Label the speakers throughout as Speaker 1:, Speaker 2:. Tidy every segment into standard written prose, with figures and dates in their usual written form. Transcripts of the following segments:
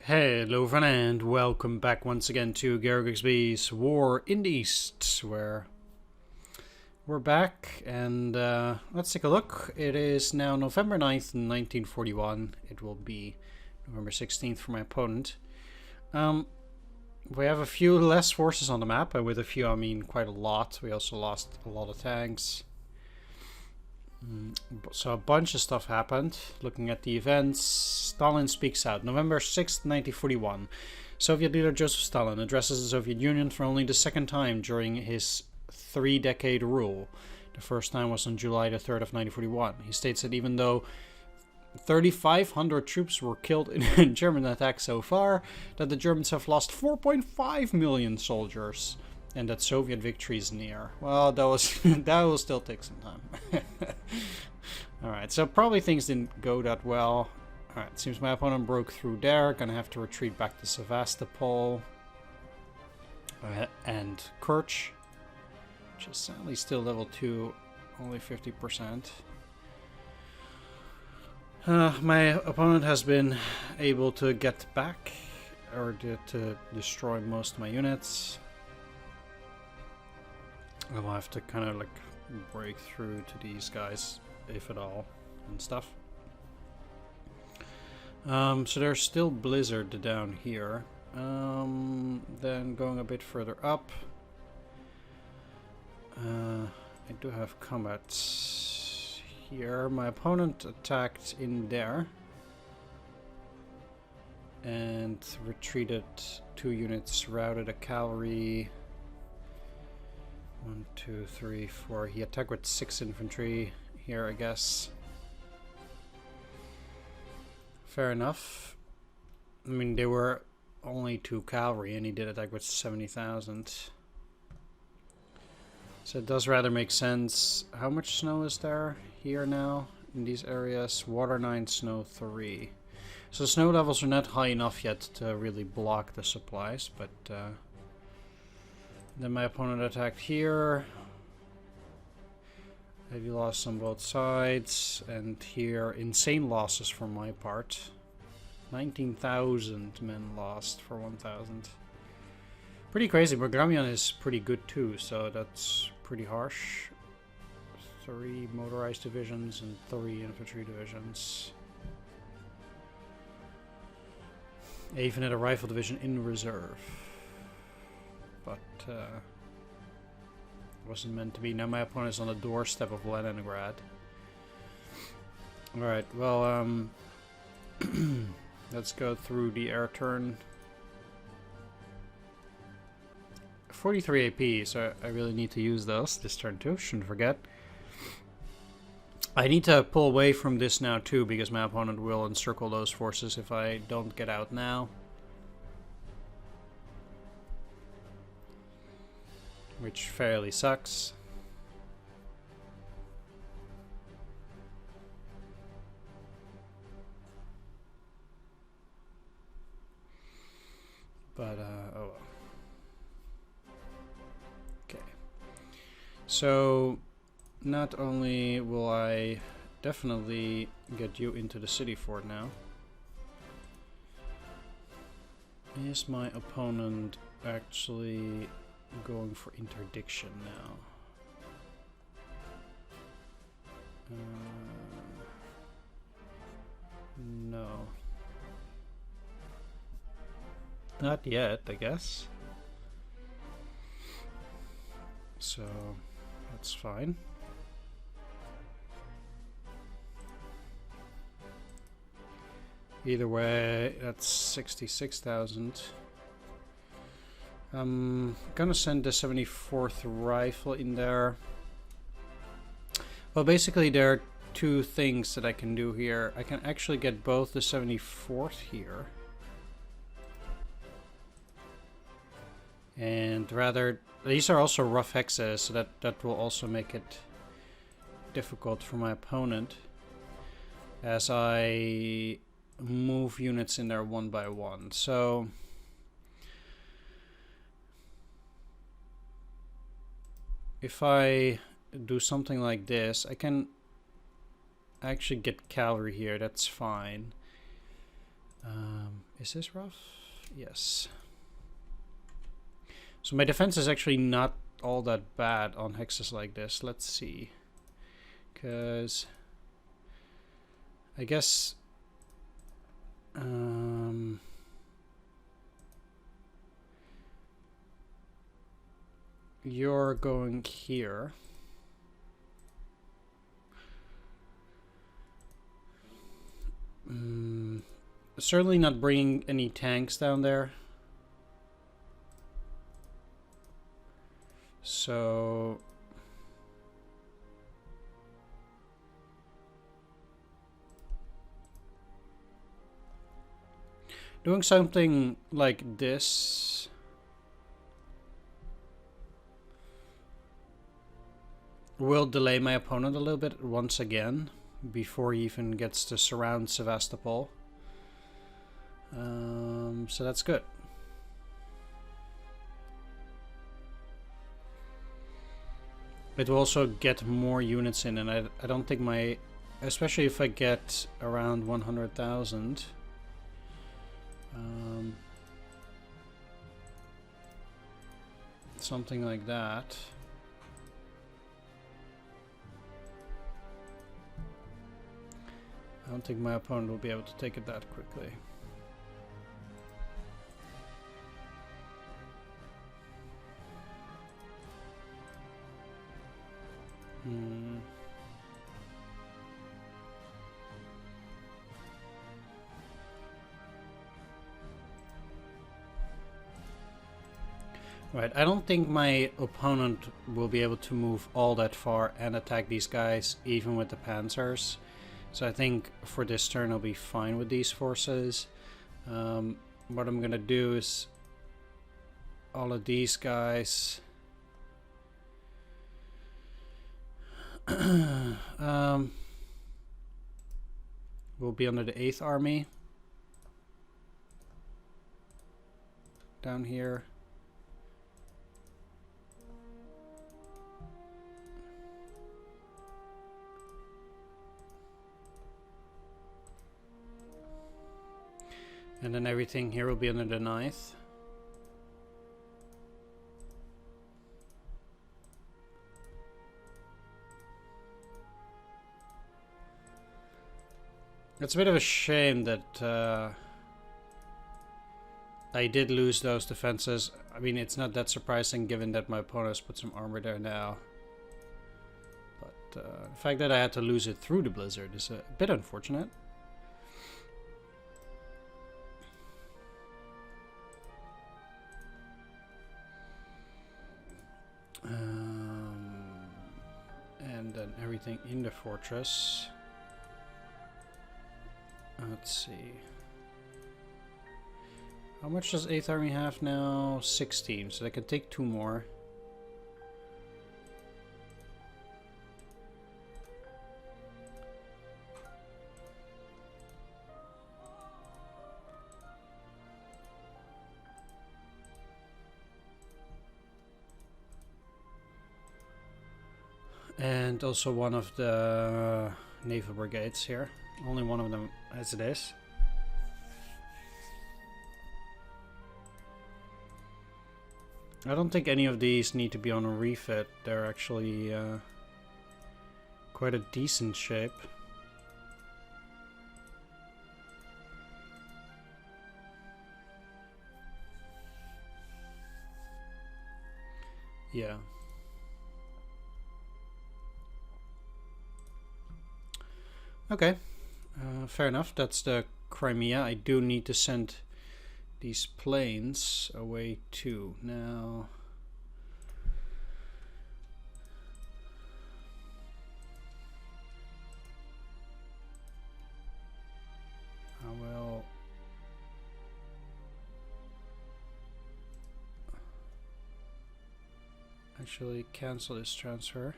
Speaker 1: Hello everyone and welcome back once again to Grigsby's War in the East, where we're back and let's take a look. It is now November 9th, 1941. It will be November 16th for my opponent. We have a few less forces on the map, and with a few I mean quite a lot. We also lost a lot of tanks. So a bunch of stuff happened. Looking at the events, Stalin speaks out. November 6th, 1941. Soviet leader Joseph Stalin addresses the Soviet Union for only the second time during his 3-decade rule. The first time was on July the 3rd of 1941. He states that even though 3,500 troops were killed in German attacks so far, that the Germans have lost 4.5 million soldiers. And that Soviet victory is near. Well, that will still take some time. Alright, so probably things didn't go that well. Alright, seems my opponent broke through there. Gonna have to retreat back to Sevastopol. And Kerch, which is sadly still level 2, only 50%. My opponent has been able to get back, or to destroy most of my units. I'll have to kind of like break through to these guys, if at all, and stuff. So there's still blizzard down here. Then going a bit further up, I do have combat here. My opponent attacked in there and retreated 2 units, routed a cavalry. 1, 2, 3, 4. He attacked with 6 infantry here, I guess. Fair enough. I mean, they were only 2 cavalry, and he did attack with 70,000. So it does rather make sense. How much snow is there here now in these areas? Water 9, snow 3. So snow levels are not high enough yet to really block the supplies, but then my opponent attacked here. Heavy loss on both sides. And here, insane losses for my part. 19,000 men lost for 1,000. Pretty crazy. Bergamion is pretty good too, so that's pretty harsh. 3 motorized divisions and 3 infantry divisions. I even had a rifle division in reserve. But wasn't meant to be. Now my opponent is on the doorstep of Leningrad. Alright, well, let's go through the air turn. 43 AP, so I really need to use those this turn too, shouldn't forget. I need to pull away from this now too, because my opponent will encircle those forces if I don't get out now. Which fairly sucks. But, oh well. Okay. So, not only will I definitely get you into the city fort now. Is my opponent actually going for interdiction now? No. Not yet, I guess. So, that's fine. Either way, that's 66,000. I'm gonna send the 74th rifle in there. Well, basically there are 2 things that I can do here. I can actually get both the 74th here. And rather, these are also rough hexes, so that will also make it difficult for my opponent. As I move units in there one by one. So if I do something like this, I can actually get cavalry here, that's fine. Is this rough? Yes. So my defense is actually not all that bad on hexes like this. Let's see. Because I guess you're going here. Certainly not bringing any tanks down there. So doing something like this will delay my opponent a little bit once again before he even gets to surround Sevastopol. So that's good. It will also get more units in, and I don't think my... Especially if I get around 100,000. Something like that. I don't think my opponent will be able to take it that quickly. Right, I don't think my opponent will be able to move all that far and attack these guys, even with the panzers. So I think for this turn I'll be fine with these forces. What I'm gonna do is all of these guys. Will be under the 8th Army. Down here. And then everything here will be under the 9th. It's a bit of a shame that I did lose those defenses. I mean, it's not that surprising given that my opponent has put some armor there now. But the fact that I had to lose it through the blizzard is a bit unfortunate. And then everything in the fortress. Let's see. How much does 8th Army have now? 16, so they can take 2 more. And also one of the naval brigades here. Only one of them as it is. I don't think any of these need to be on a refit. They're actually quite a decent shape. Yeah. Okay, fair enough. That's the Crimea. I do need to send these planes away too. Now, I will actually cancel this transfer.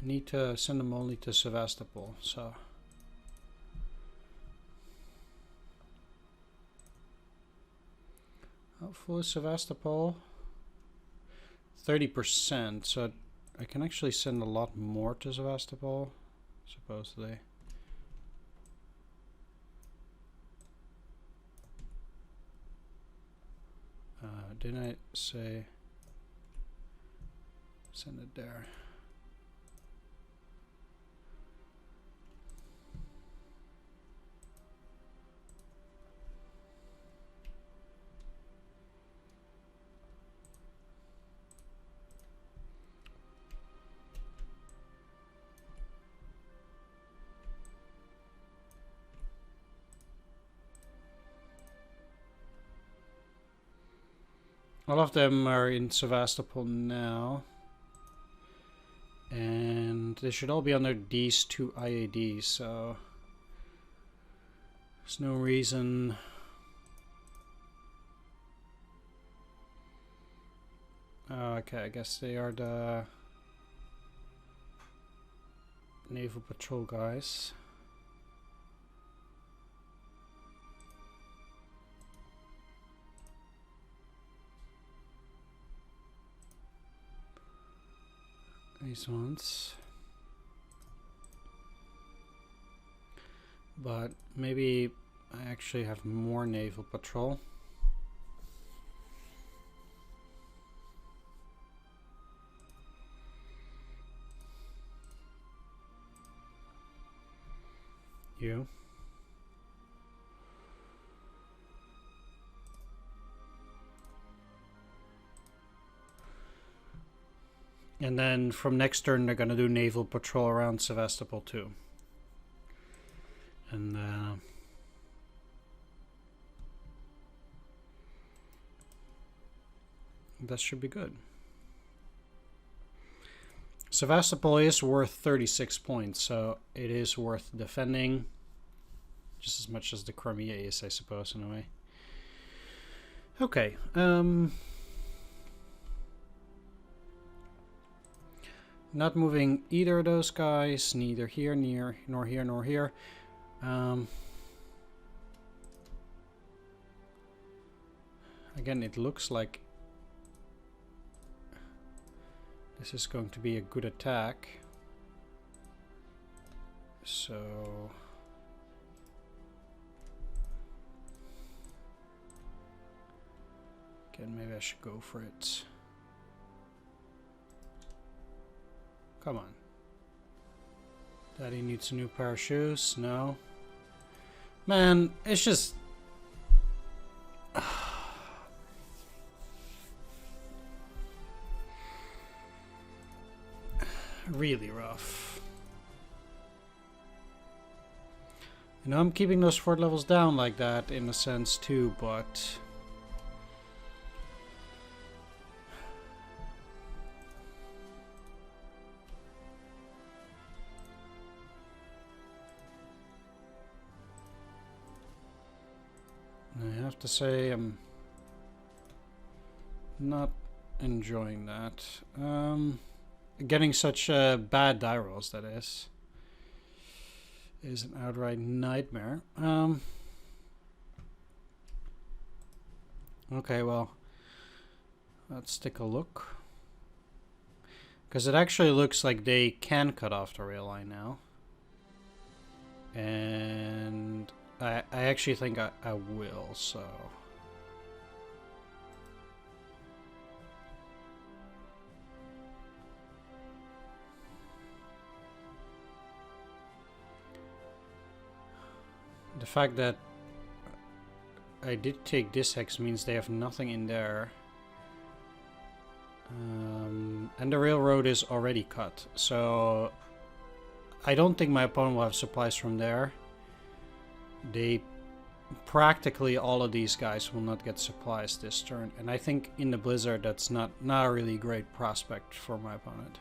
Speaker 1: I need to send them only to Sevastopol, so how full is Sevastopol? 30%, so I can actually send a lot more to Sevastopol, supposedly. didn't I say send it there? All of them are in Sevastopol now. And they should all be under these two IADs, so there's no reason. Okay, I guess they are the naval patrol guys. These ones. But maybe I actually have more naval patrol. You. And then from next turn, they're going to do naval patrol around Sevastopol too. And that should be good. Sevastopol is worth 36 points, so it is worth defending. Just as much as the Crimea is, I suppose, in a way. Okay. Not moving either of those guys, neither here, nor here, nor here. Again, it looks like this is going to be a good attack. So again, maybe I should go for it. Come on. Daddy needs a new pair of shoes. No. Man, it's just... really rough. You know, I'm keeping those fort levels down like that in a sense too, but... I have to say I'm not enjoying that. Getting such bad die rolls, that is an outright nightmare. Okay, well, let's take a look. Because it actually looks like they can cut off the rail line now. And I actually think I will, so... The fact that I did take this hex means they have nothing in there. And the railroad is already cut, so I don't think my opponent will have supplies from there. Practically all of these guys will not get supplies this turn, and I think in the blizzard that's not a really great prospect for my opponent.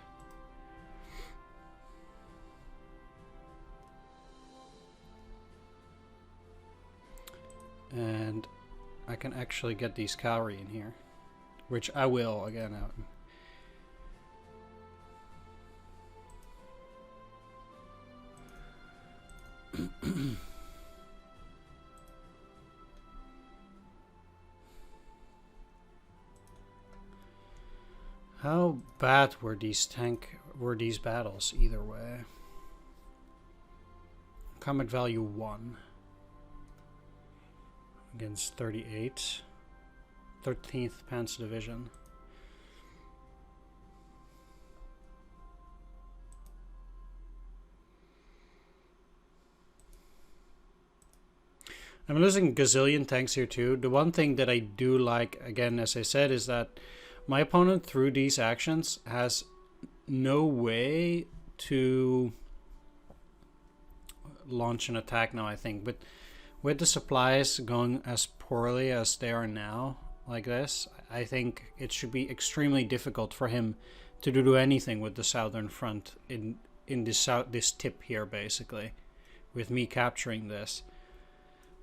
Speaker 1: And I can actually get these cavalry in here, which I will again. How bad were these battles either way? Combat value 1 against 38. 13th Panzer Division. I'm losing a gazillion tanks here too. The one thing that I do like, again, as I said, is that my opponent, through these actions, has no way to launch an attack now, I think. But with the supplies going as poorly as they are now, like this, I think it should be extremely difficult for him to do anything with the southern front in this tip here, basically, with me capturing this.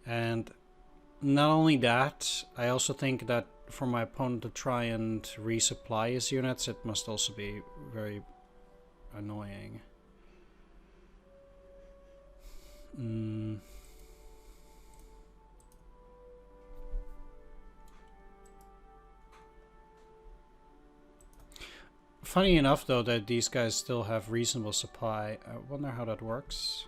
Speaker 1: And not only that, I also think that for my opponent to try and resupply his units, it must also be very annoying. Funny enough, though, that these guys still have reasonable supply. I wonder how that works.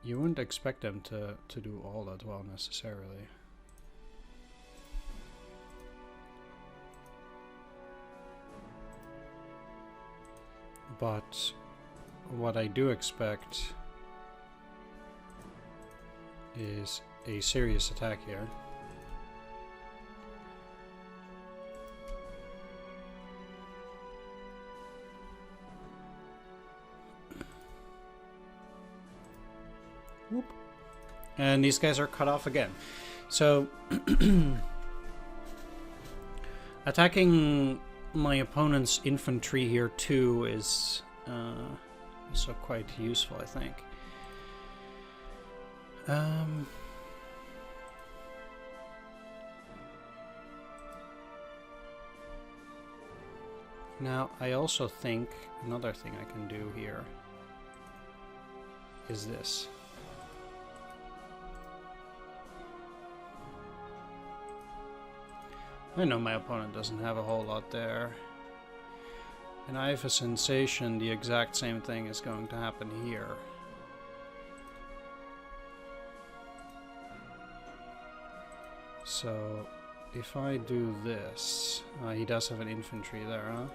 Speaker 1: You wouldn't expect them to do all that well necessarily. But what I do expect is a serious attack here. Whoop. And these guys are cut off again. So attacking my opponent's infantry here too is also quite useful, I think. Now I also think another thing I can do here is this. I know my opponent doesn't have a whole lot there. And I have a sensation the exact same thing is going to happen here. So, if I do this... he does have an infantry there, huh?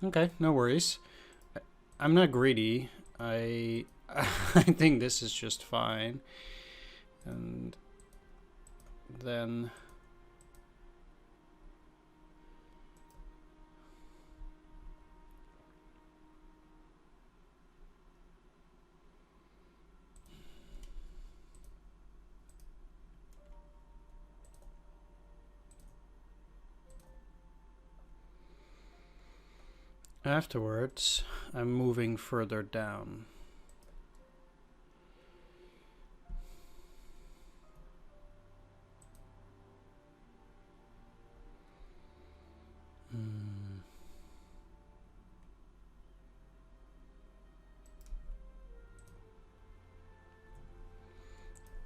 Speaker 1: Okay, no worries. I'm not greedy. I think this is just fine. And then afterwards, I'm moving further down.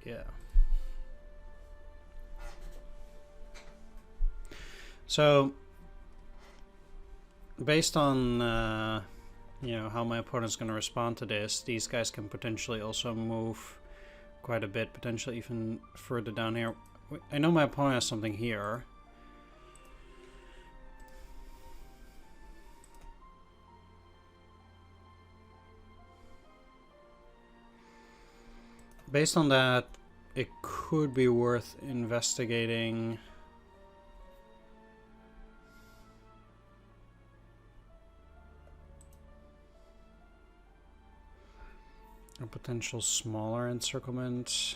Speaker 1: Yeah. So based on you know, how my opponent's going to respond to this, these guys can potentially also move quite a bit, potentially even further down here. I know my opponent has something here. Based on that, it could be worth investigating a potential smaller encirclement.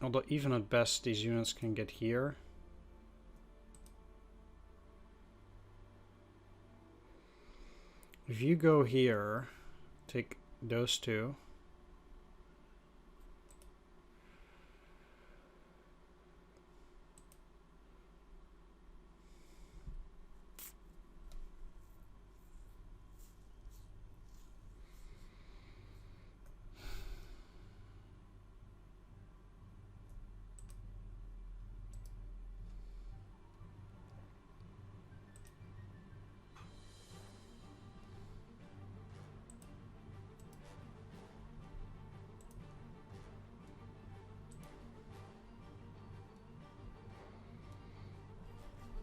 Speaker 1: Although even at best these units can get here. If you go here, take those two.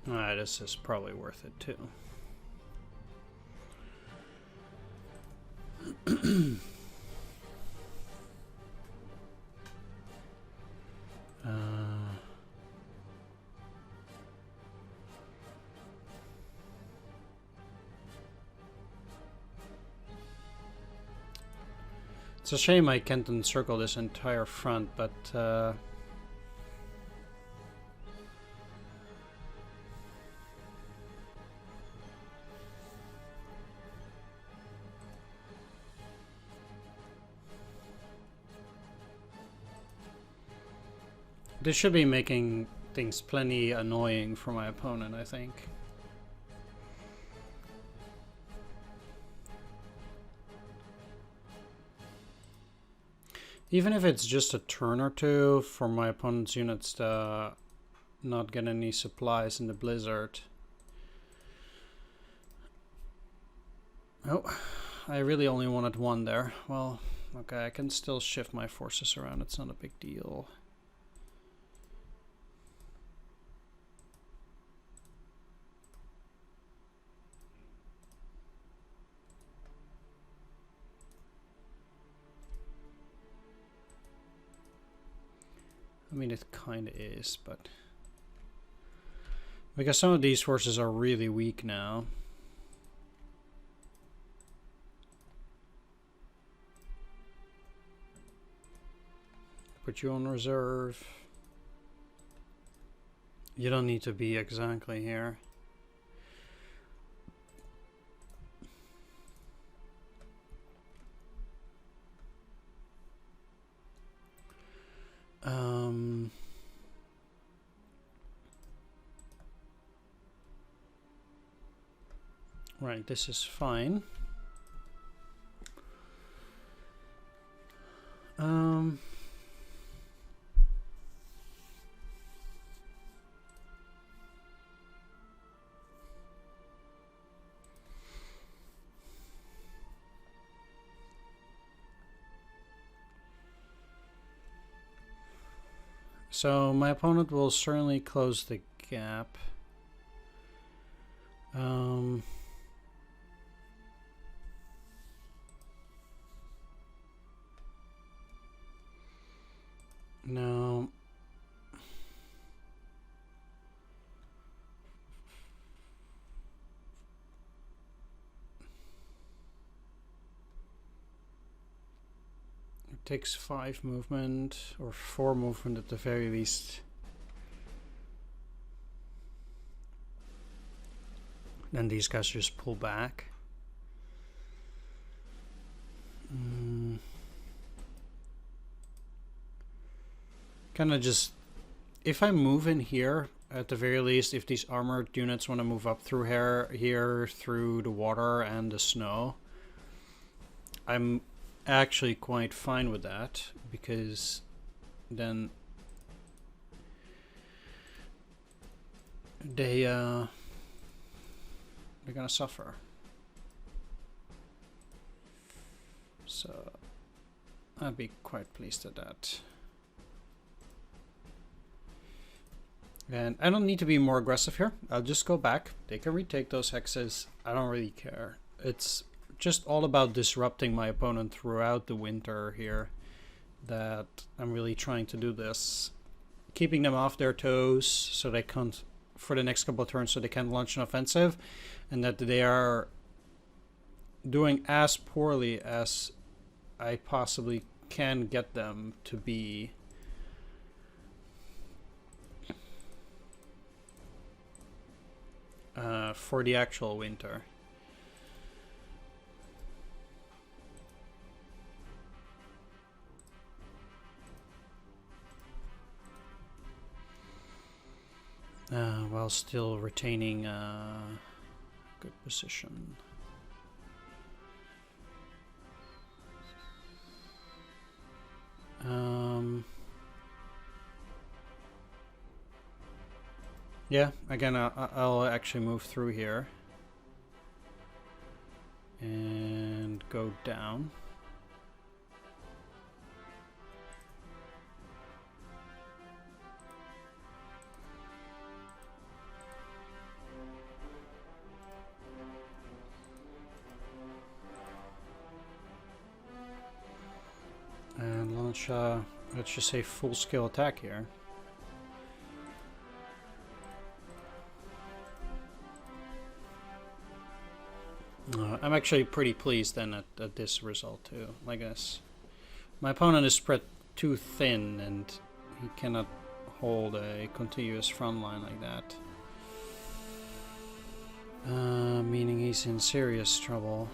Speaker 1: This is probably worth it too. It's a shame I can't encircle this entire front, but this should be making things plenty annoying for my opponent, I think. Even if it's just a turn or two for my opponent's units to not get any supplies in the blizzard. Oh, I really only wanted one there. Well, okay, I can still shift my forces around. It's not a big deal. I mean, it kind of is, but because some of these forces are really weak now. Put you on reserve. You don't need to be exactly here. Right, this is fine. So my opponent will certainly close the gap. No. It takes 5 movement, or 4 movement at the very least. Then these guys just pull back. Kind of just, if I move in here, at the very least, if these armored units want to move up through here through the water and the snow, I'm actually quite fine with that, because then they're gonna suffer. So I'd be quite pleased at that. And I don't need to be more aggressive here. I'll just go back. They can retake those hexes. I don't really care. It's just all about disrupting my opponent throughout the winter here that I'm really trying to do this. Keeping them off their toes so they can't, for the next couple of turns, so they can launch an offensive, and that they are doing as poorly as I possibly can get them to be. For the actual winter. While still retaining a good position. Yeah, again, I'll actually move through here and go down. launch let's just say full-scale attack here. I'm actually pretty pleased then at this result too, I guess. My opponent is spread too thin and he cannot hold a continuous front line like that. Meaning he's in serious trouble.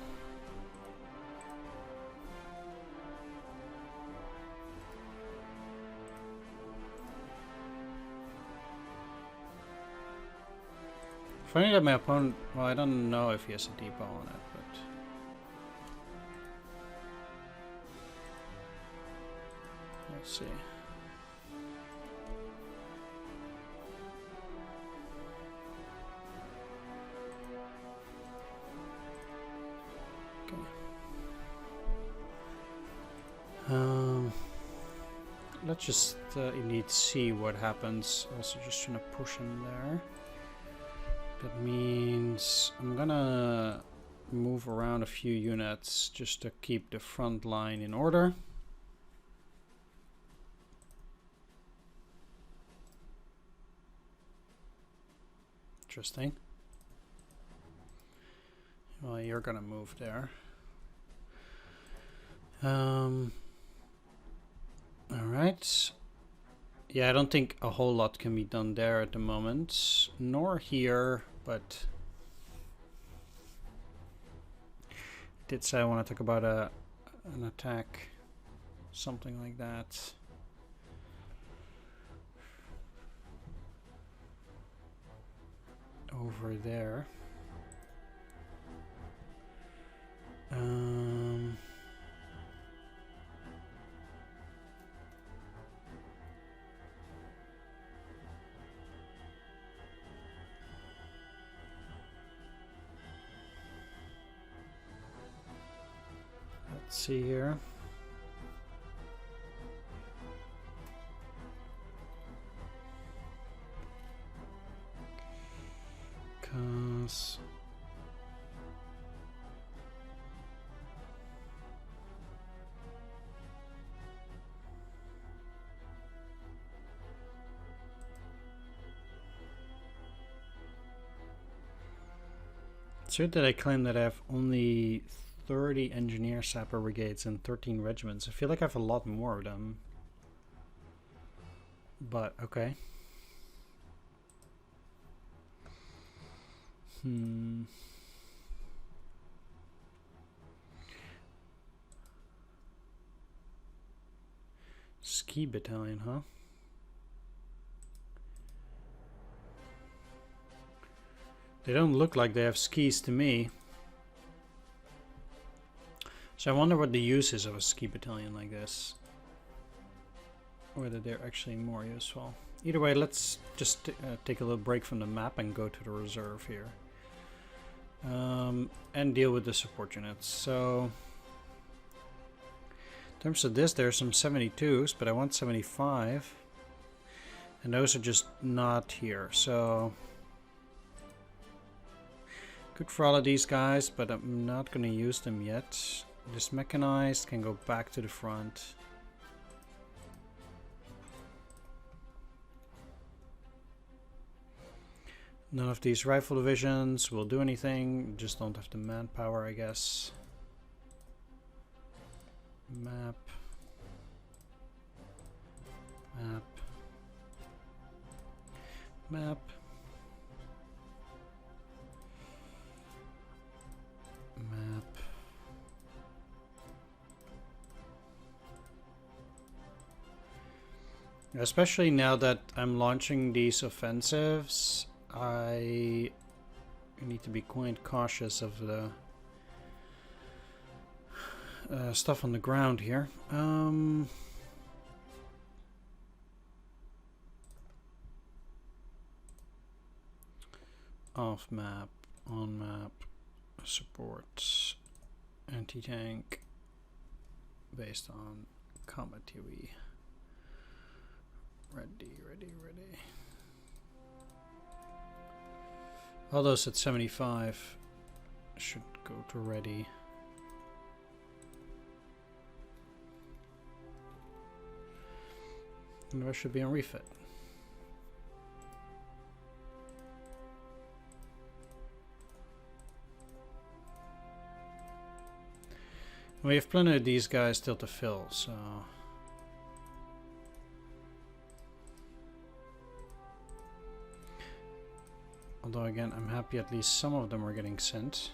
Speaker 1: Funny that my opponent, well, I don't know if he has a depot on it, but let's see. Okay. Let's just indeed see what happens. Also just trying to push him there. That means I'm gonna move around a few units just to keep the front line in order. Interesting. Well, you're gonna move there. Alright. Yeah, I don't think a whole lot can be done there at the moment, nor here, but I did say I want to talk about an attack, something like that. Over there. Let's see here. Cause it's weird that I claim that I have only 30 engineer sapper brigades and 13 regiments. I feel like I have a lot more of them. But okay. Ski battalion, huh? They don't look like they have skis to me. So I wonder what the use is of a ski battalion like this. Whether they're actually more useful. Either way, let's just take a little break from the map and go to the reserve here. And deal with the support units. So in terms of this, there's some 72s, but I want 75. And those are just not here. So good for all of these guys, but I'm not going to use them yet. This mechanized can go back to the front. None of these rifle divisions will do anything, just don't have the manpower, I guess. Map. Map. Map. Map. Especially now that I'm launching these offensives, I need to be quite cautious of the stuff on the ground here. Off map, on map, support, anti-tank, based on combat TV. Ready. All those at 75 should go to ready. And I should be on refit. We have plenty of these guys still to fill, so... Although again, I'm happy at least some of them are getting sent.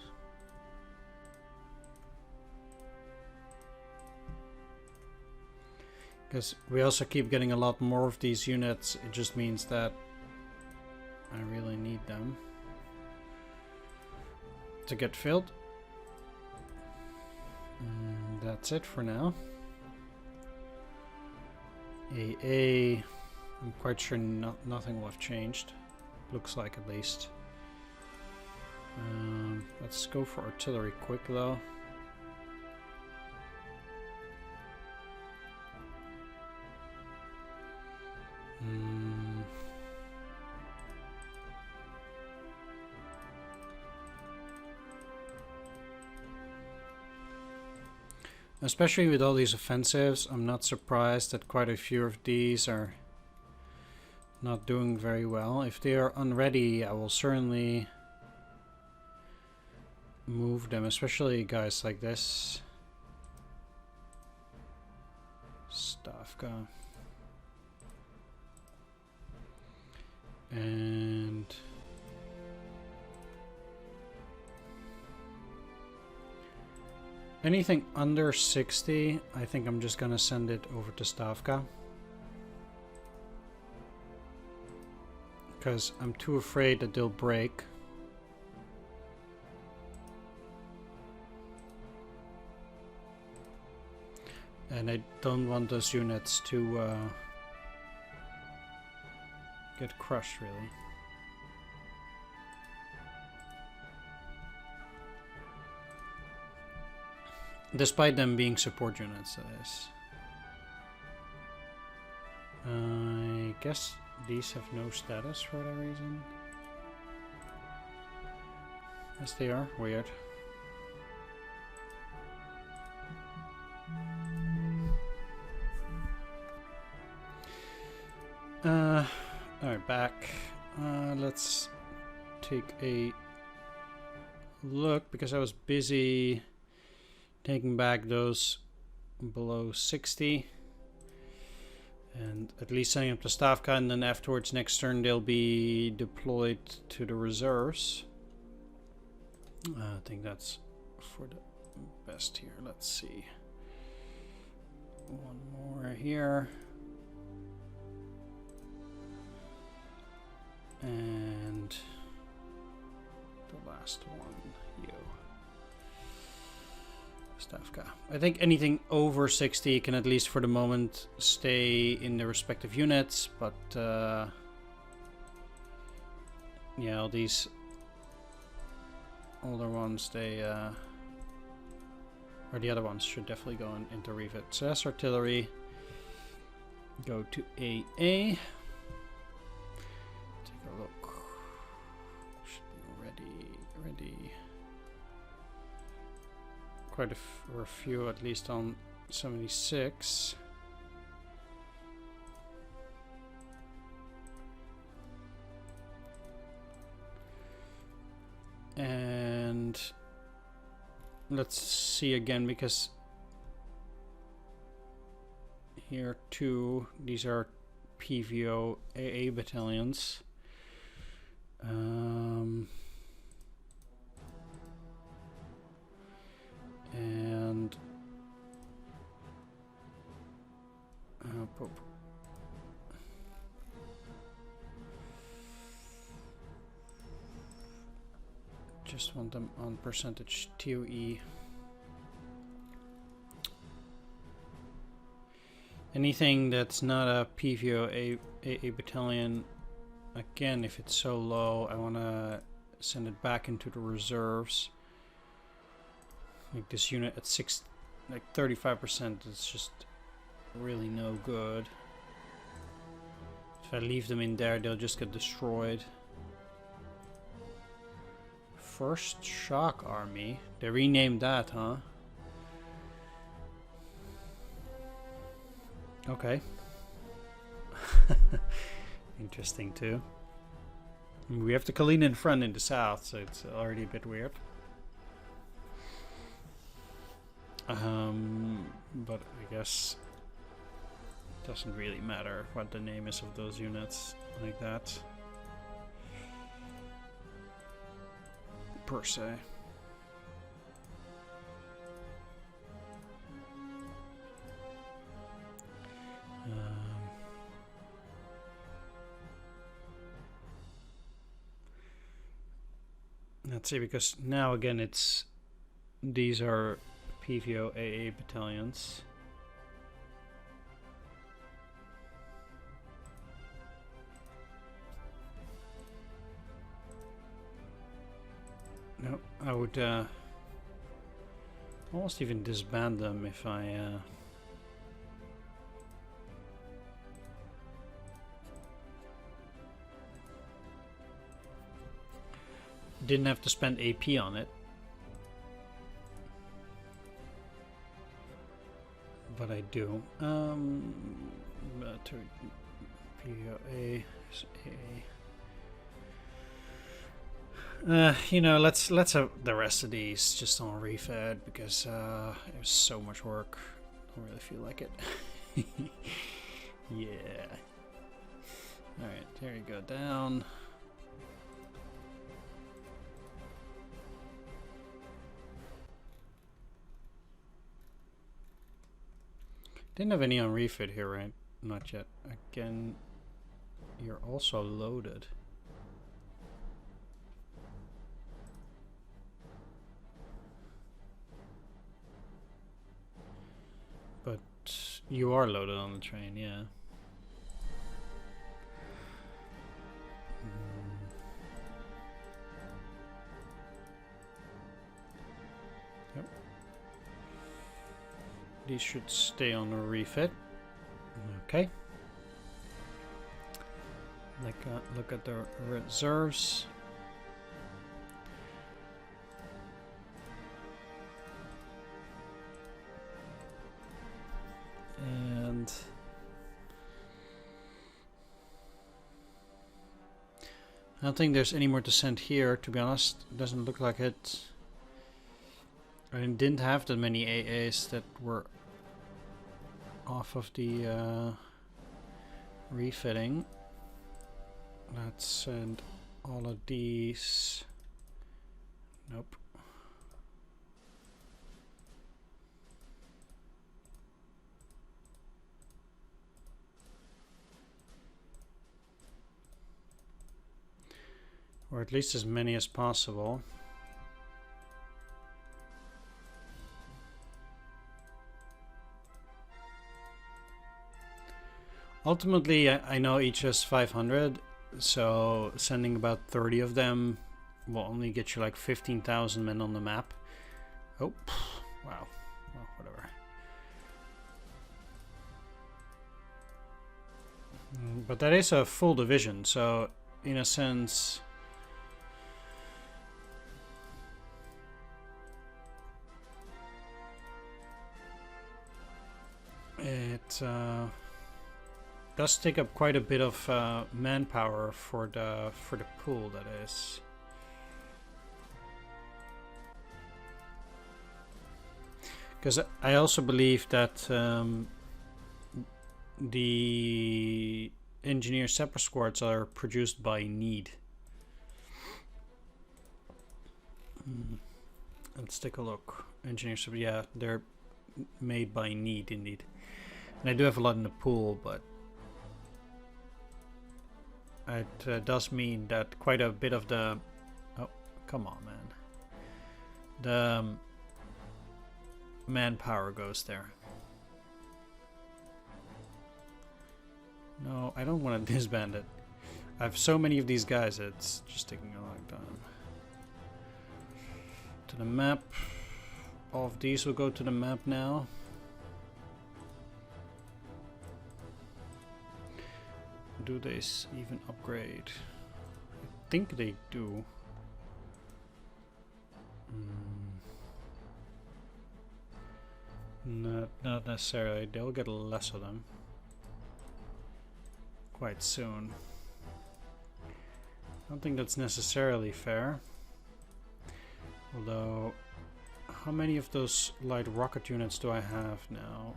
Speaker 1: Because we also keep getting a lot more of these units, it just means that I really need them to get filled. That's it for now. AA, I'm quite sure nothing will have changed. Looks like, at least. Let's go for artillery quick though. Especially with all these offensives, I'm not surprised that quite a few of these are not doing very well. If they are unready, I will certainly move them, especially guys like this. Stavka. And anything under 60, I think I'm just gonna send it over to Stavka. Because I'm too afraid that they'll break. And I don't want those units to get crushed, really. Despite them being support units, that is. I guess these have no status for that reason. Yes, they are. Weird. Alright, back. Let's take a look, because I was busy taking back those below 60. And at least setting up the Stavka, and then afterwards, next turn, they'll be deployed to the reserves. I think that's for the best here. Let's see. One more here. And the last one, you. Stavka. I think anything over 60 can, at least for the moment, stay in the respective units, but yeah, all these older ones, they or the other ones should definitely go into refit. So that's artillery. Go to AA. Take a look. Should be ready. Quite a few, at least on 76. And let's see again, because here too, these are PVO AA battalions. And just want them on percentage TOE. Anything that's not a PVO AA battalion, again, if it's so low, I want to send it back into the reserves. Like this unit at 35%, it's just really no good. If I leave them in there, they'll just get destroyed. First Shock Army. They renamed that, huh? Okay. Interesting too. We have the Kalina in front in the south, so it's already a bit weird. But I guess it doesn't really matter what the name is of those units like that, per se. Let's see, because now again these are PVO AA battalions. No, I would almost even disband them if I didn't have to spend AP on it. But I do. PVO AA. You know, let's have the rest of these just on refed because there's so much work. I don't really feel like it. Yeah. All right, there you go, down. Didn't have any on refit here, right? Not yet. Again, you're also loaded. But you are loaded on the train, yeah. Yep. These should stay on a refit. Okay. Look at the reserves. And I don't think there's any more to send here, to be honest. It doesn't look like it. I didn't have that many AAs that were off of the refitting. Let's send all of these. Nope. Or at least as many as possible. Ultimately, I know each has 500, so sending about 30 of them will only get you like 15,000 men on the map. Oh, wow. Well, whatever. But that is a full division, so in a sense... it does take up quite a bit of manpower for the pool, that is. Because I also believe that the engineer separate squads are produced by need. Let's take a look. Engineer separate, yeah, they're made by need indeed. And I do have a lot in the pool, but it does mean that quite a bit of the... Oh, come on, man. The manpower goes there. No, I don't want to disband it. I have so many of these guys, it's just taking a long time. To the map. All of these will go to the map now. Do they even upgrade? I think they do. Not necessarily. They'll get less of them. quite soon. I don't think that's necessarily fair. Although, how many of those light rocket units do I have now?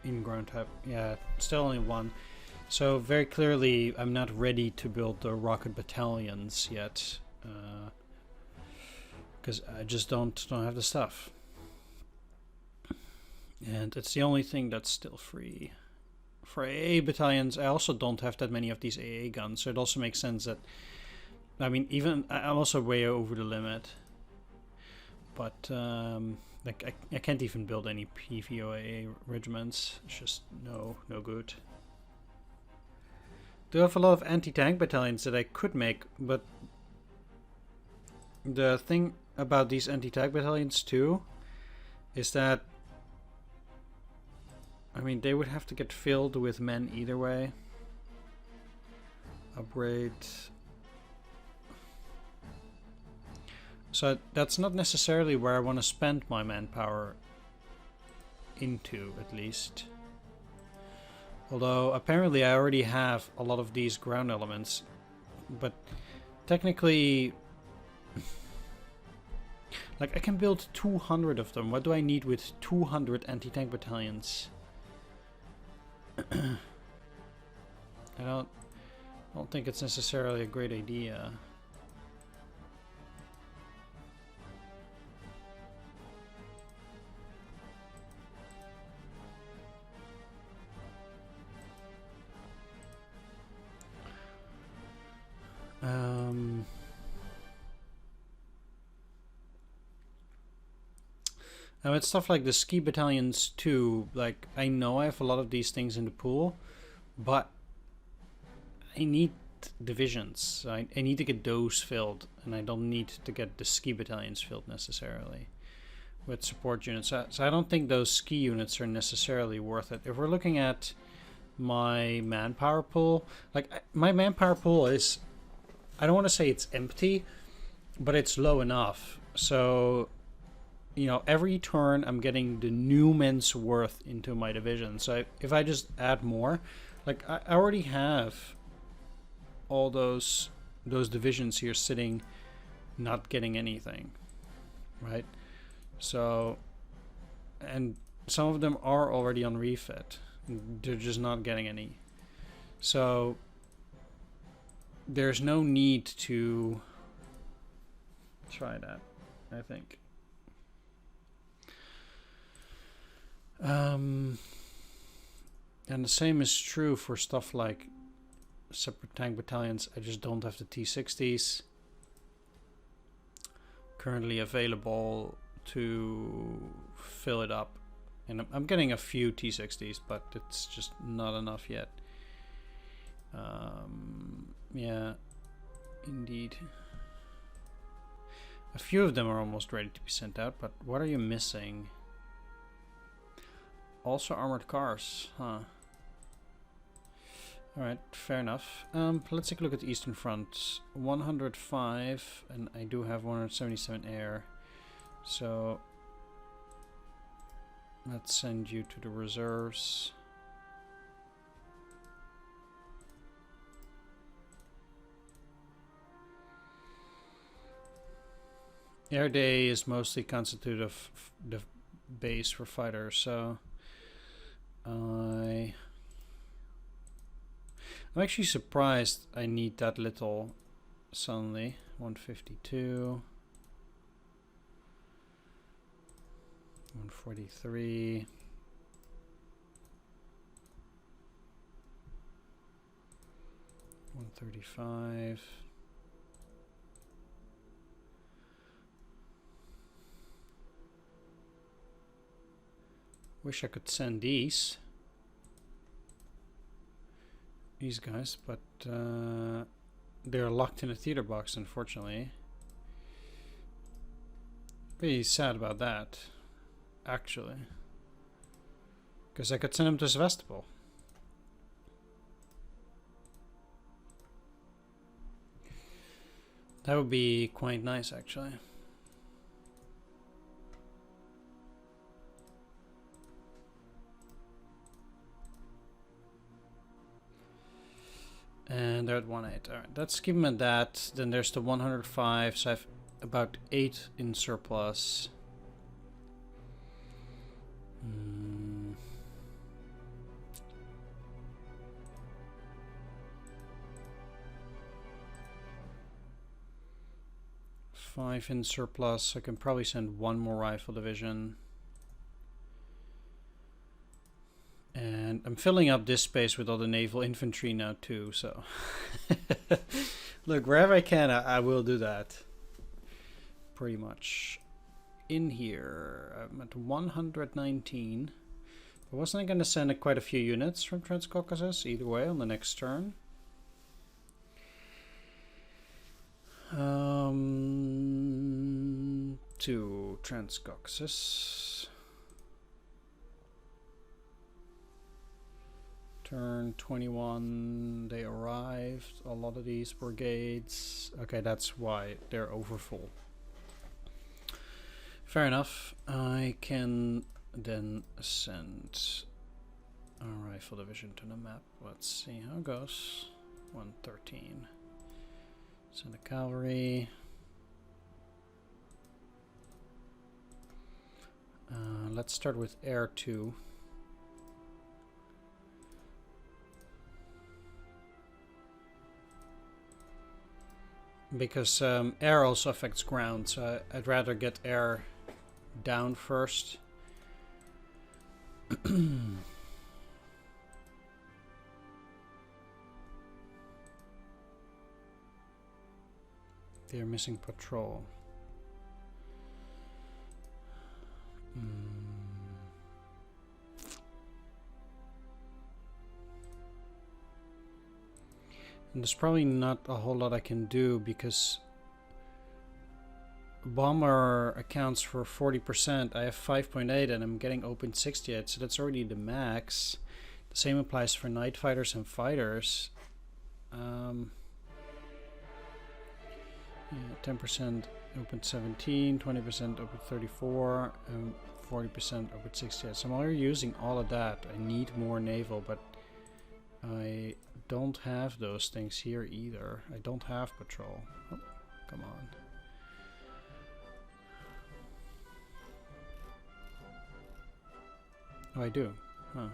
Speaker 1: In ground type? Yeah, still only one. So very clearly I'm not ready to build the rocket battalions yet. Because I just don't have the stuff. And it's the only thing that's still free. For AA battalions, I also don't have that many of these AA guns, so it also makes sense that... I mean, even... I'm also way over the limit. But, like, I can't even build any PVOA regiments. It's just no good. Do have a lot of anti-tank battalions that I could make, but... The thing about these anti-tank battalions too is that, I mean, they would have to get filled with men either way. Upgrade. So that's not necessarily where I want to spend my manpower into, at least. Although apparently I already have a lot of these ground elements, but technically... Like, I can build 200 of them. What do I need with 200 anti-tank battalions? I don't think it's necessarily a great idea. Now it's stuff like the ski battalions too. Like, I know I have a lot of these things in the pool, but I need divisions. I need to get those filled, and I don't need to get the ski battalions filled necessarily with support units. So I don't think those ski units are necessarily worth it. If we're looking at my manpower pool, like my manpower pool is, I don't want to say it's empty, but it's low enough. So, you know, every turn I'm getting the new men's worth into my division. So if I just add more, like I already have all those divisions here sitting, not getting anything, right? So, and some of them are already on refit. They're just not getting any. So there's no need to try that, I think. And the same is true for stuff like separate tank battalions. I just don't have the T60s currently available to fill it up. And I'm getting a few T60s, but it's just not enough yet. Yeah, indeed. A few of them are almost ready to be sent out, but what are you missing? Also armored cars, huh? Alright, fair enough. Let's take a look at the Eastern Front. 105, and I do have 177 air. So let's send you to the reserves. Air Day is mostly constituted of the base for fighters, so I'm actually surprised I need that little suddenly. 152, 143, 135. Wish I could send these guys, but they're locked in a theater box, unfortunately. Pretty sad about that, actually, because I could send them to Sevastopol. That would be quite nice, actually. And they're at 1.8. Alright, let's keep them at that. Then there's the 105, so I have about 8 in surplus. Hmm. 5 in surplus. I can probably send 1 more rifle division. And I'm filling up this space with all the naval infantry now too, so look, wherever I can, I will do that. Pretty much. In here, I'm at 119. But wasn't I going to send quite a few units from Transcaucasus either way on the next turn? To Transcaucasus. Turn 21, they arrived. A lot of these brigades. Okay, that's why they're over full. Fair enough. I can then send a rifle division to the map. Let's see how it goes. 113. Send the cavalry. Let's start with air 2. Because air also affects ground, so I'd rather get air down first. They're missing patrol. And there's probably not a whole lot I can do because bomber accounts for 40%. I have 5.8 and I'm getting 0.68, so that's already the max. The same applies for night fighters and fighters. 10%, 0.17, 20%, 0.34, and 40%, 0.68. So I'm already using all of that. I need more naval, but I don't have those things here either. I don't have patrol. Oh, come on. Oh, I do. Huh.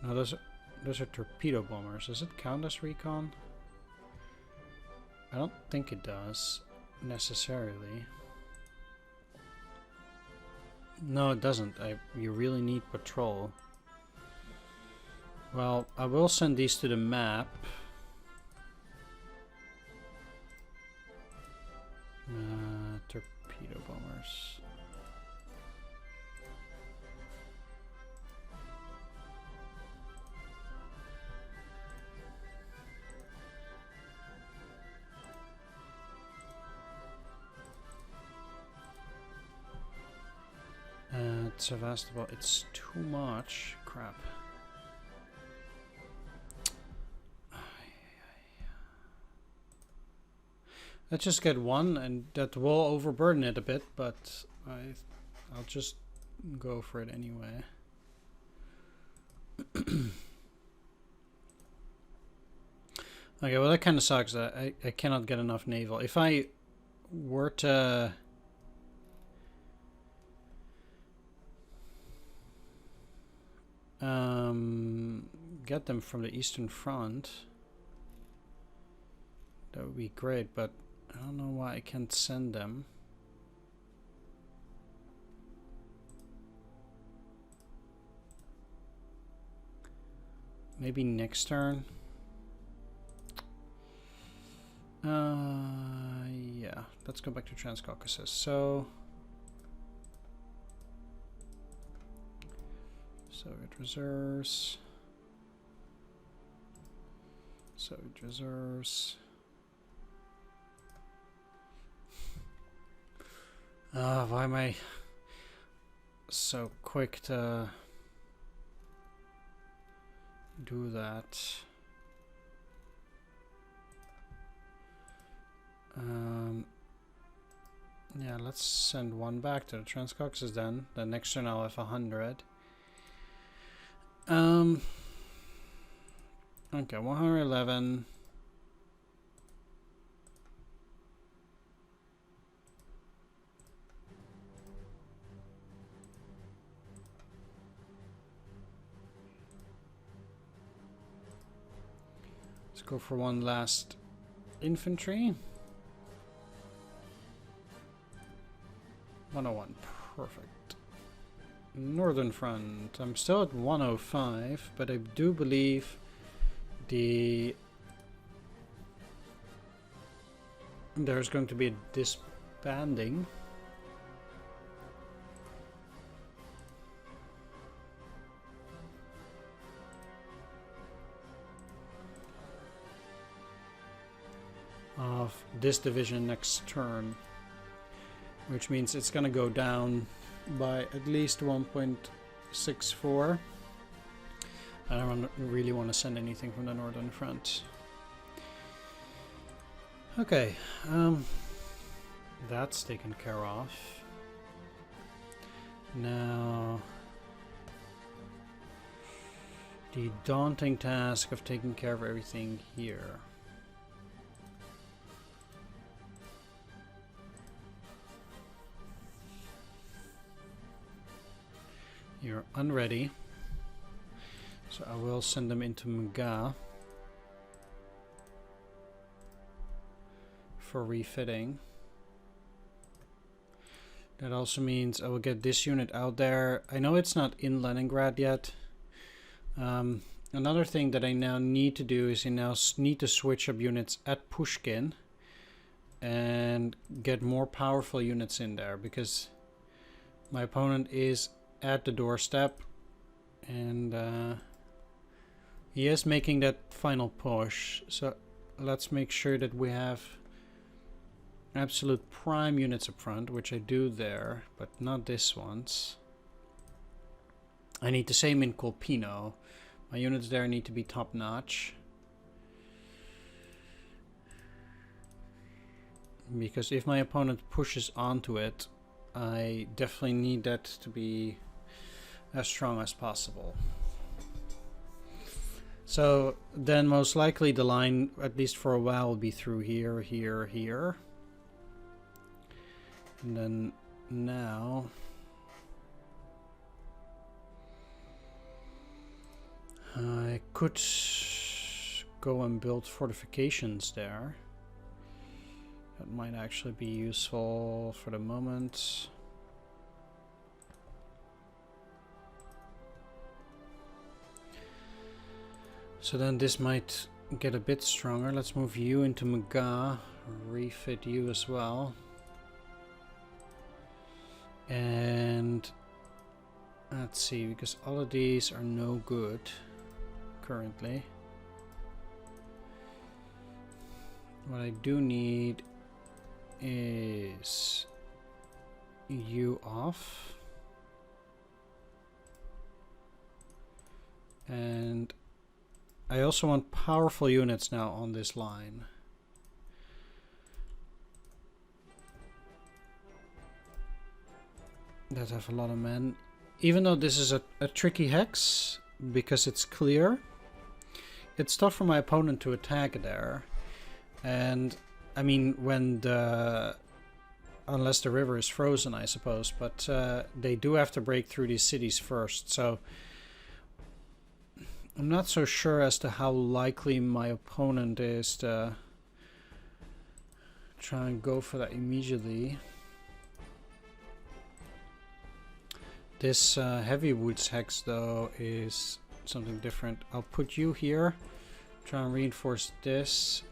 Speaker 1: No, those are torpedo bombers. Does it count as recon? I don't think it does necessarily. No, it doesn't. You really need patrol. Well, I will send these to the map. Torpedo bombers. Sevastopol, it's too much. Crap. Let's just get one, and that will overburden it a bit, but I'll just go for it anyway. Okay, well that kind of sucks that I cannot get enough naval. If I were to get them from the Eastern Front, that would be great, but I don't know why I can't send them. Maybe next turn. Yeah, let's go back to Transcaucasus. So Soviet reserves. Soviet reserves. Why am I so quick to do that? Yeah, let's send one back to the Transcaucasus then. The next turn I'll have 100. Okay, 111. Let's go for one last infantry. 101, perfect. Northern front, I'm still at 105, but I do believe there's going to be a disbanding. Of this division next turn, which means it's gonna go down by at least 1.64. I don't really want to send anything from the northern front. Okay, that's taken care of. Now, the daunting task of taking care of everything here. You're unready, so I will send them into Mga for refitting. That also means I will get this unit out there. I know it's not in Leningrad yet. Another thing that I now need to do is I now need to switch up units at Pushkin and get more powerful units in there, because my opponent is at the doorstep, and he is making that final push. So let's make sure that we have absolute prime units up front, which I do there, but not this ones. I need the same in Colpino. My units there need to be top notch, because if my opponent pushes onto it, I definitely need that to be as strong as possible. So then most likely the line, at least for a while, will be through here, here, here. And then now I could go and build fortifications there. That might actually be useful for the moment. So then this might get a bit stronger. Let's move you into Mga, refit you as well. And let's see, because all of these are no good currently. What I do need is you off. And I also want powerful units now on this line. That have a lot of men. Even though this is a tricky hex, because it's clear, it's tough for my opponent to attack there. And I mean, when unless the river is frozen, I suppose, but they do have to break through these cities first. So I'm not so sure as to how likely my opponent is to try and go for that immediately. This heavy woods hex, though, is something different. I'll put you here, try and reinforce this,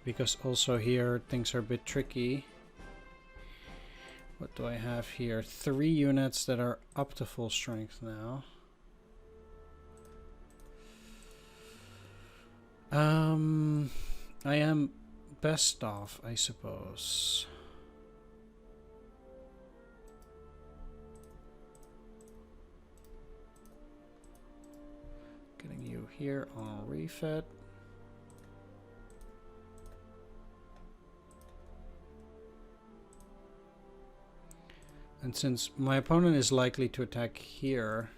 Speaker 1: because also here things are a bit tricky. What do I have here? 3 units that are up to full strength now. I am best off, I suppose. Getting you here on refit. And since my opponent is likely to attack here,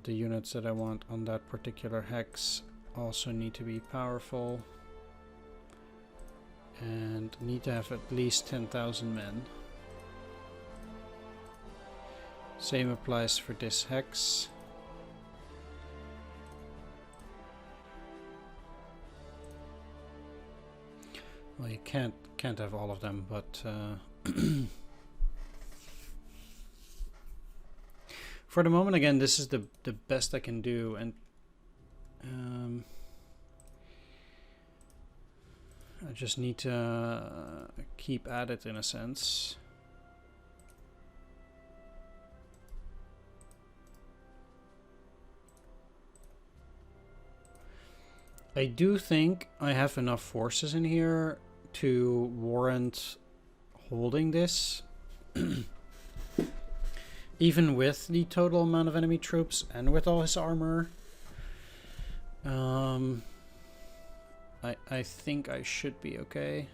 Speaker 1: the units that I want on that particular hex also need to be powerful. And need to have at least 10,000 men. Same applies for this hex. Well, you can't have all of them, but for the moment, again, this is the best I can do, and I just need to keep at it in a sense. I do think I have enough forces in here to warrant holding this. Even with the total amount of enemy troops and with all his armor. I think I should be okay.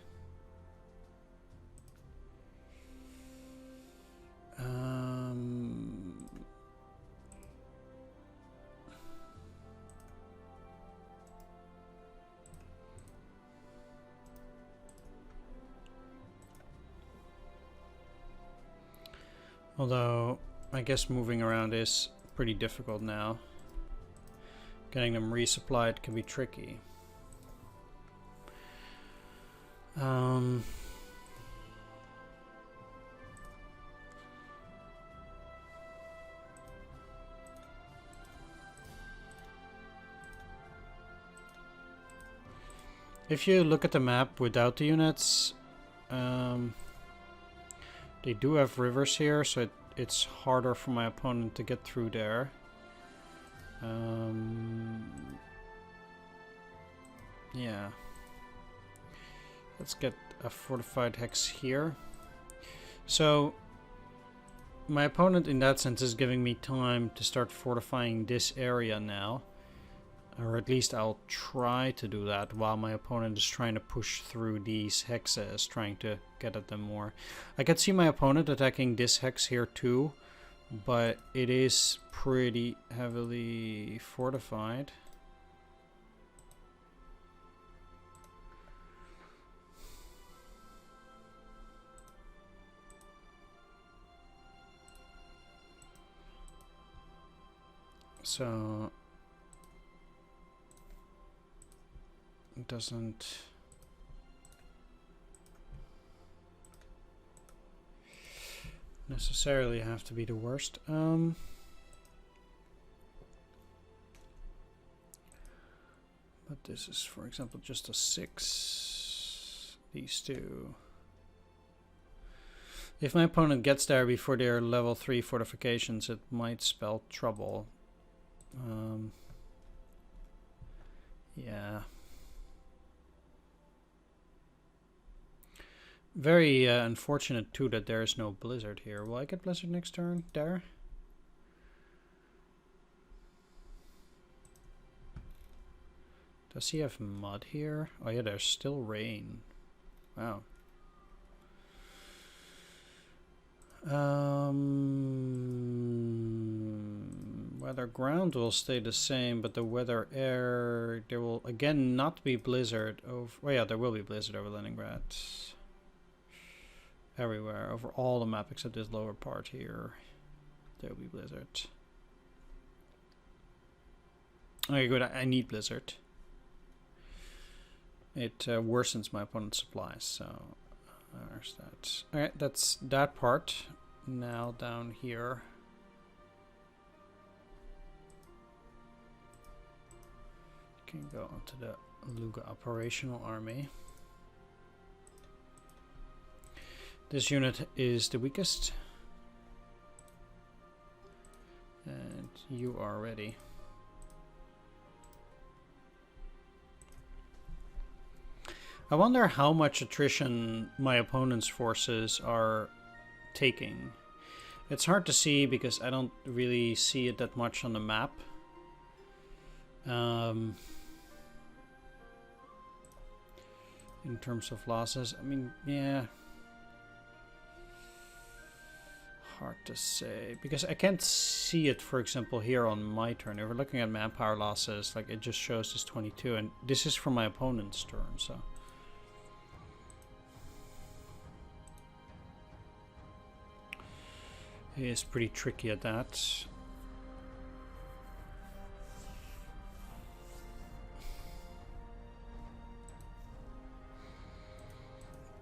Speaker 1: Although, I guess moving around is pretty difficult now. Getting them resupplied can be tricky. If you look at the map without the units, they do have rivers here, so it's harder for my opponent to get through there. Yeah. Let's get a fortified hex here. So, my opponent in that sense is giving me time to start fortifying this area now. Or at least I'll try to do that while my opponent is trying to push through these hexes, trying to get at them more. I could see my opponent attacking this hex here too, but it is pretty heavily fortified. So it doesn't necessarily have to be the worst. But this is, for example, just a 6. These two. If my opponent gets there before their level 3 fortifications, it might spell trouble. Yeah. Very unfortunate too that there is no blizzard here. Will I get blizzard next turn? There? Does he have mud here? Oh yeah, there's still rain. Wow. Weather ground will stay the same, but the weather air, there will again not be blizzard over. Oh yeah, there will be blizzard over Leningrad. Everywhere, over all the map except this lower part here, there will be blizzard. Okay, good. I need blizzard. It worsens my opponent's supplies, so there's that. Alright, that's that part. Now down here. Can go onto the Luga operational army. This unit is the weakest. And you are ready. I wonder how much attrition my opponent's forces are taking. It's hard to see because I don't really see it that much on the map. In terms of losses, I mean, yeah. Hard to say, because I can't see it, for example, here on my turn. If we're looking at manpower losses, like it just shows this 22, and this is from my opponent's turn, so. He is pretty tricky at that.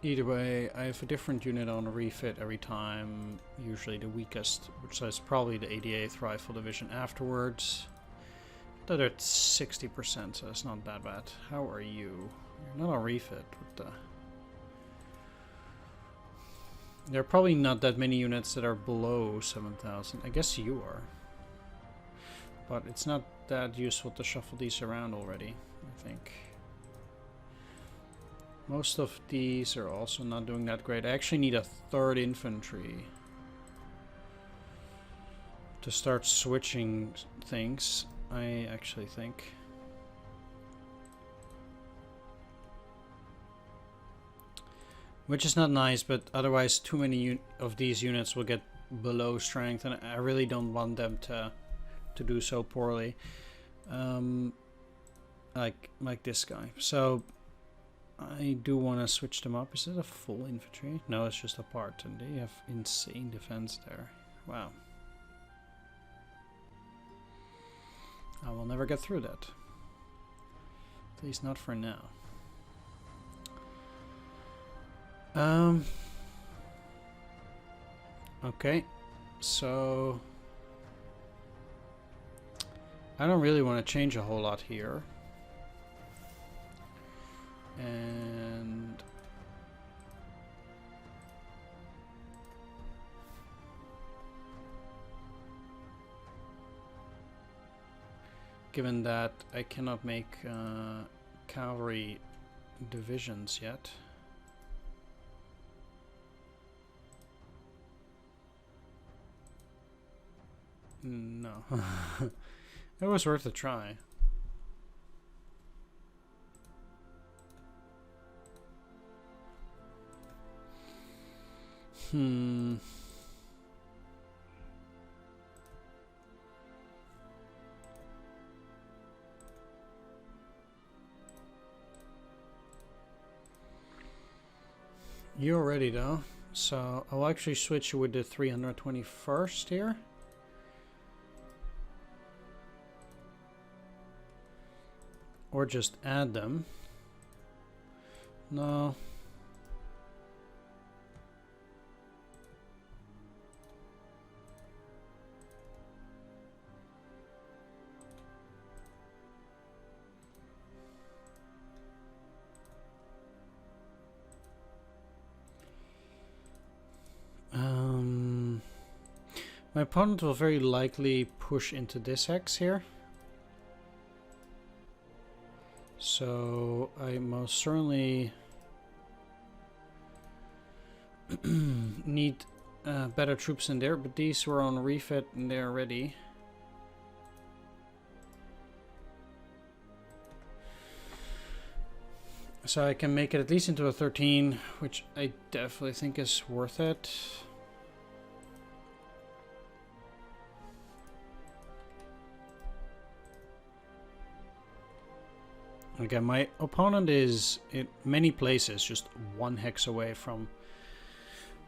Speaker 1: Either way, I have a different unit on a refit every time, usually the weakest, which is probably the 88th Rifle Division afterwards. Though they're at 60%, so it's not that bad. How are you? You're not on refit. What the? There are probably not that many units that are below 7,000. I guess you are. But it's not that useful to shuffle these around already, I think. Most of these are also not doing that great. I actually need a 3rd infantry to start switching things, I actually think. Which is not nice, but otherwise too many of these units will get below strength, and I really don't want them to do so poorly. Like this guy. So I do want to switch them up. Is it a full infantry? No, it's just a part, and they have insane defense there. Wow. I will never get through that. At least not for now. Okay, so I don't really want to change a whole lot here. And given that I cannot make cavalry divisions yet, no. It was worth a try. You're ready though, so I'll actually switch you with the 321st here. Or just add them. No. My opponent will very likely push into this hex here. So I most certainly need better troops in there, but these were on refit and they're ready. So I can make it at least into a 13, which I definitely think is worth it. Okay, my opponent is in many places just 1 hex away from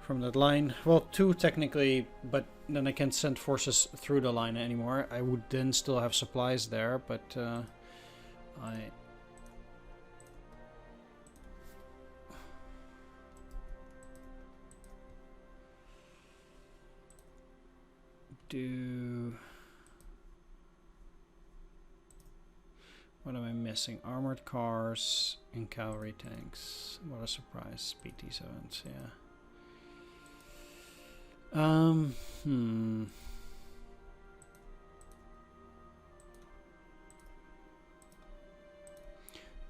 Speaker 1: that line. Well, 2 technically, but then I can't send forces through the line anymore. I would then still have supplies there, but I do. What am I missing? Armored cars and cavalry tanks. What a surprise. PT7s, yeah. I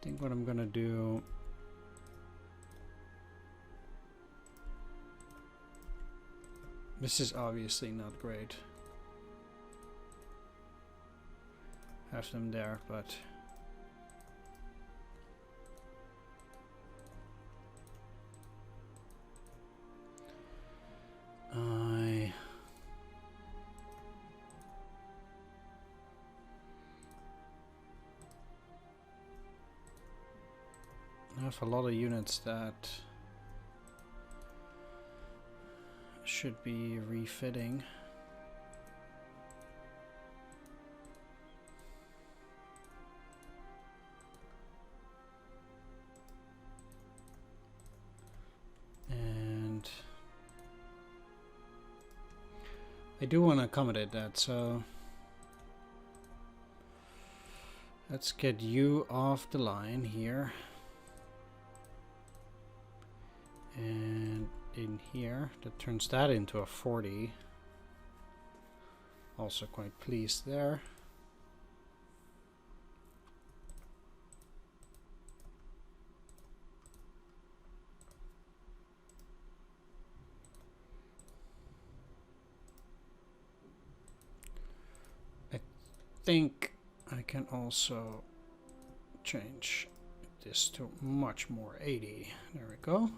Speaker 1: think what I'm gonna do. This is obviously not great. Have them there, but I I have a lot of units that should be refitting. And I do want to accommodate that, so let's get you off the line here. And in here, that turns that into a 40. Also quite pleased there. I think I can also change this to much more 80. There we go.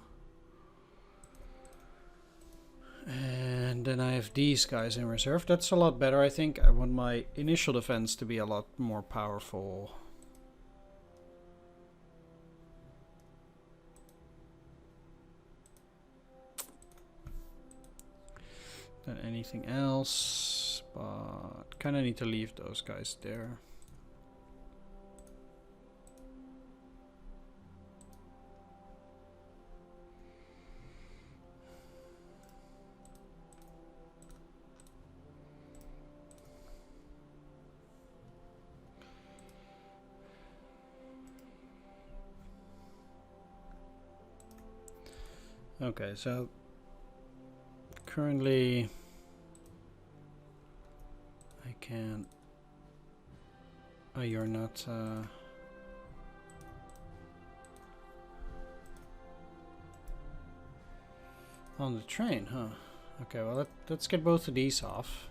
Speaker 1: And then I have these guys in reserve. That's a lot better, I think. I want my initial defense to be a lot more powerful. Than anything else. But kind of need to leave those guys there. Okay, so currently I can. Oh, you're not. On the train, huh? Okay, well let's get both of these off.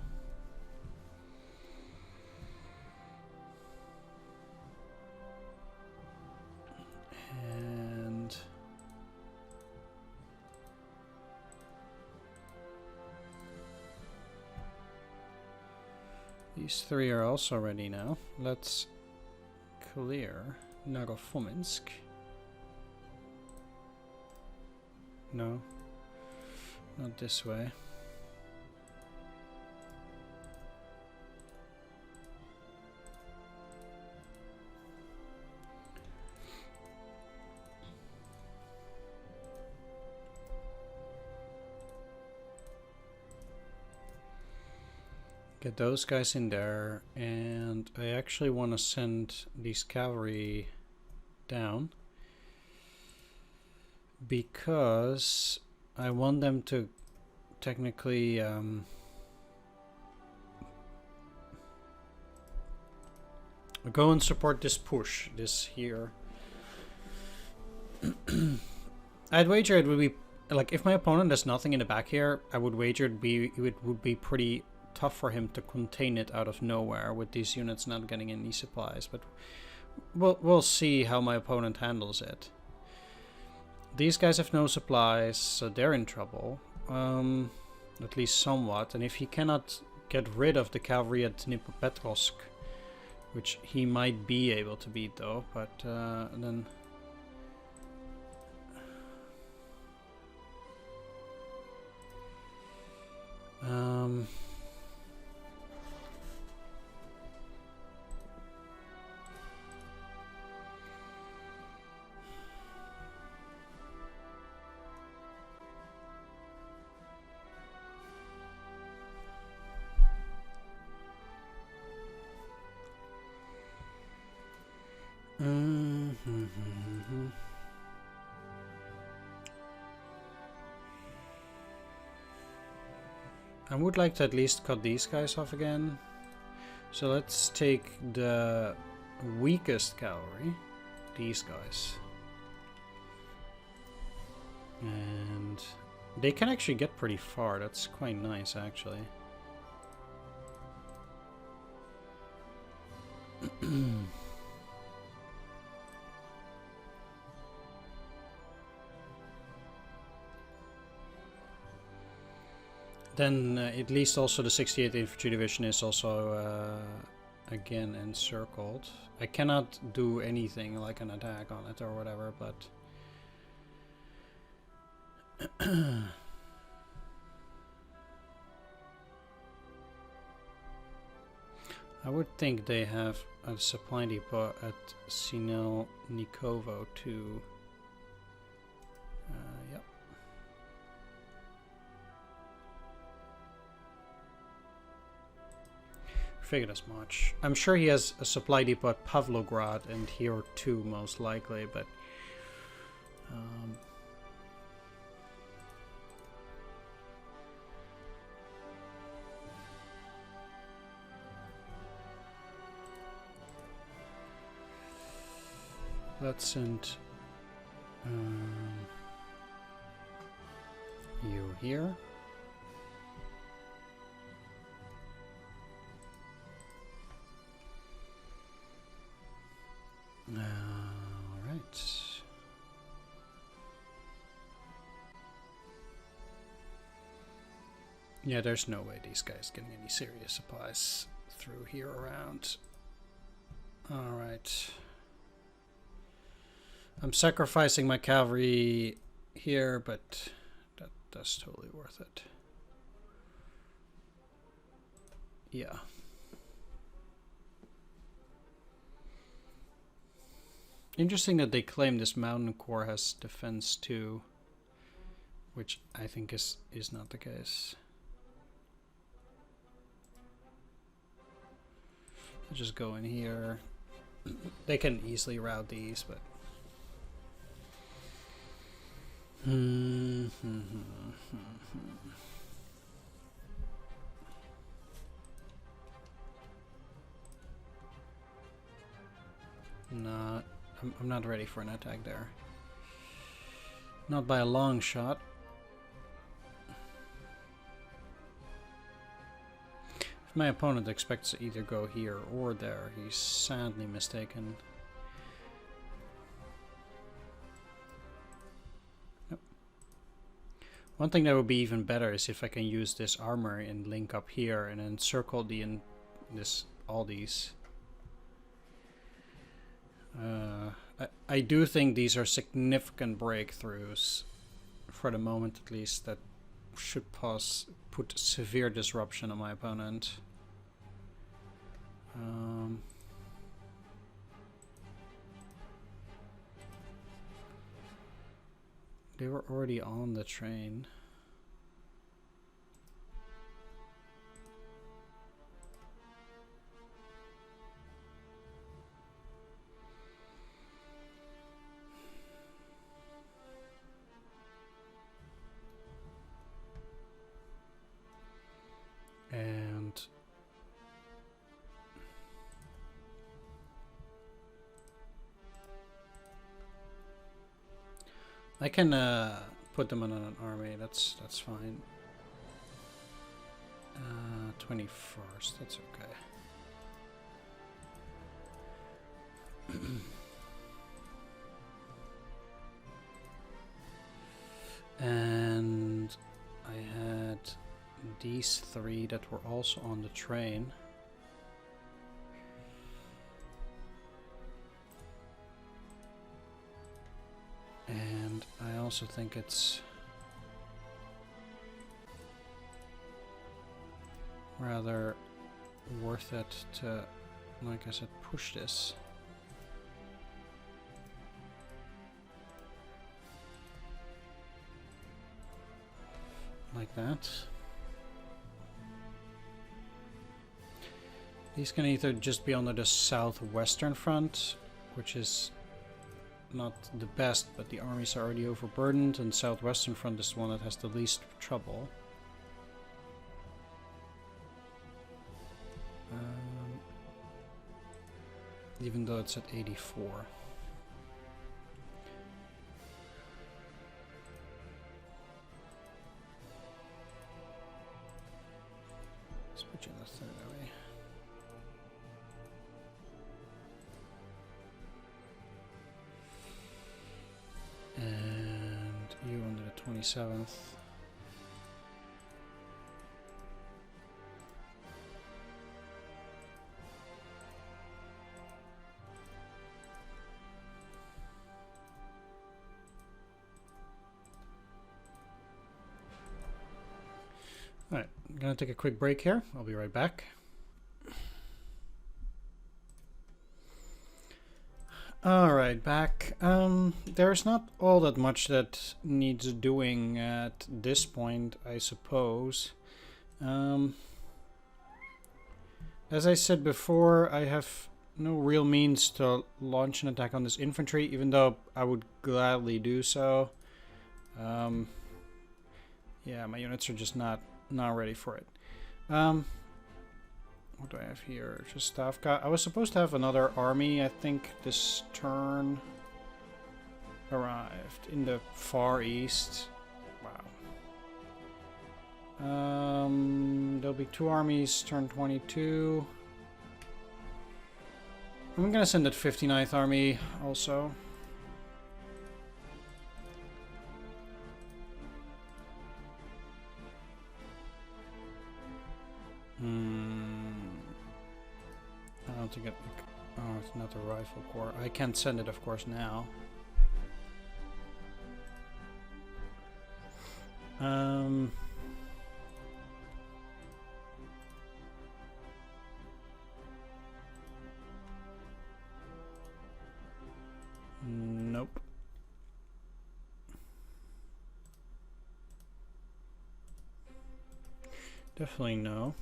Speaker 1: And these three are also ready now. Let's clear Nagofominsk. No, not this way. Get those guys in there, and I actually want to send these cavalry down because I want them to technically go and support this push, this here. I'd wager it would be like if my opponent has nothing in the back here, I would wager it would be pretty tough for him to contain it out of nowhere with these units not getting any supplies, but we'll see how my opponent handles it. These guys have no supplies, so they're in trouble, at least somewhat. And if he cannot get rid of the cavalry at Dnipropetrovsk, which he might be able to beat though, but then I would like to at least cut these guys off again. So let's take the weakest cavalry, these guys. And they can actually get pretty far. That's quite nice, actually. Then at least also the 68th Infantry Division is also again encircled. I cannot do anything like an attack on it or whatever, but I would think they have a supply depot at Sinel Nikovo too. Yep. Figured as much. I'm sure he has a supply depot at Pavlograd and here too, most likely, but let's send you here. Alright. Yeah, there's no way these guys getting any serious supplies through here around. Alright. I'm sacrificing my cavalry here, but that's totally worth it. Yeah. Interesting that they claim this mountain core has defense too, which I think is not the case. I'll just go in here. They can easily route these, but not. I'm not ready for an attack there. Not by a long shot. If my opponent expects to either go here or there, he's sadly mistaken. Yep. One thing that would be even better is if I can use this armor and link up here and then circle all these. I do think these are significant breakthroughs, for the moment at least, that should put severe disruption on my opponent. They were already on the train. And I can put them on an army. That's fine. 21st. That's okay. And I had these three that were also on the train. And I also think it's rather worth it to, like I said, push this. Like that. These can either just be under the southwestern front, which is not the best, but the armies are already overburdened, and southwestern front is the one that has the least trouble. Even though it's at 84. Let's put you in the third away. And you under the 27th. I'm gonna take a quick break here. I'll be right back. Alright, back. There's not all that much that needs doing at this point, I suppose. As I said before, I have no real means to launch an attack on this infantry, even though I would gladly do so. Yeah, my units are just not ready for it. What do I have here? Just staff guy. I was supposed to have another army, I think, this turn. Arrived in the Far East. Wow. There'll be 2 armies, turn 22. I'm gonna send that 59th army also. I don't think it... Oh, it's not a rifle corps. I can't send it, of course, now. Nope. Definitely no.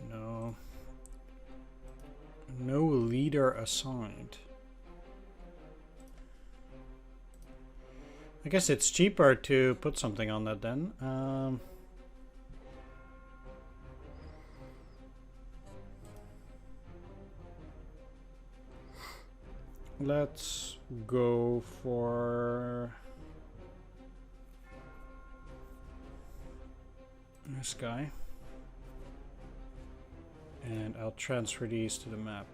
Speaker 1: No. No leader assigned. I guess it's cheaper to put something on that then. Let's go for this guy. And I'll transfer these to the map.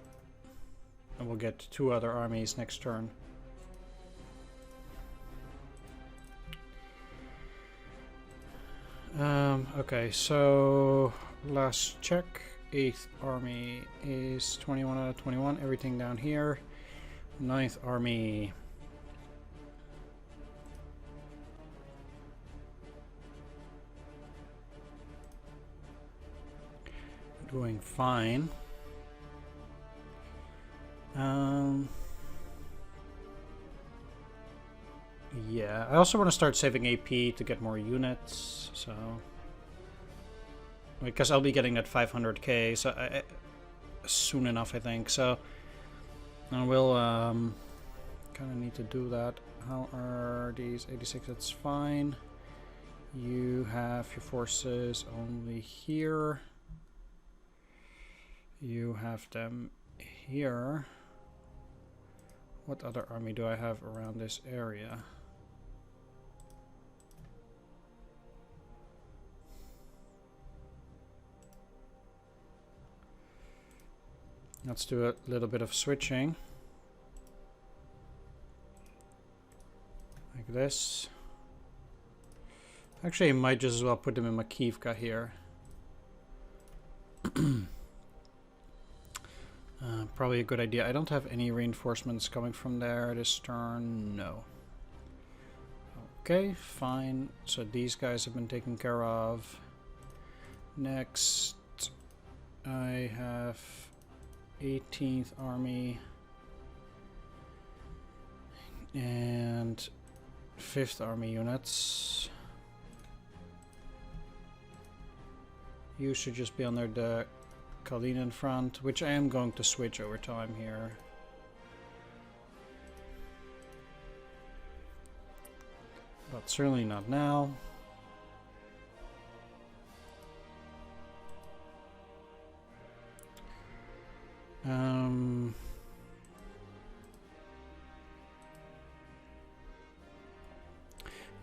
Speaker 1: And we'll get 2 other armies next turn. Okay, so last check. 8th army is 21 out of 21. Everything down here. 9th army. Doing fine. Yeah, I also want to start saving AP to get more units, so... Because I'll be getting that 500k so soon enough, I think, so... I will kind of need to do that. How are these? 86, that's fine. You have your forces only here. You have them here. What other army do I have around this area? Let's do a little bit of switching. Like this. Actually, I might just as well put them in Makivka here. Probably a good idea. I don't have any reinforcements coming from there this turn. No. Okay, fine. So these guys have been taken care of. Next, I have 18th Army and 5th Army units. You should just be under the Kalinin front, which I am going to switch over time here. But certainly not now.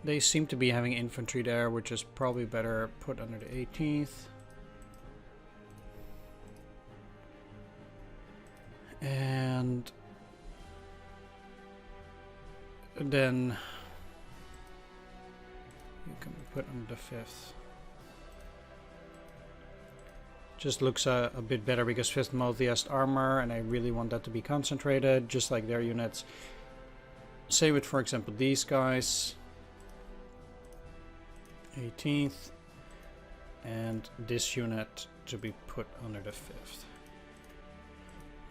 Speaker 1: They seem to be having infantry there, which is probably better put under the 18th. And then you can put under the 5th. Just looks a bit better because 5th mostly has armor, and I really want that to be concentrated, just like their units. Say with, for example, these guys. 18th, and this unit to be put under the 5th.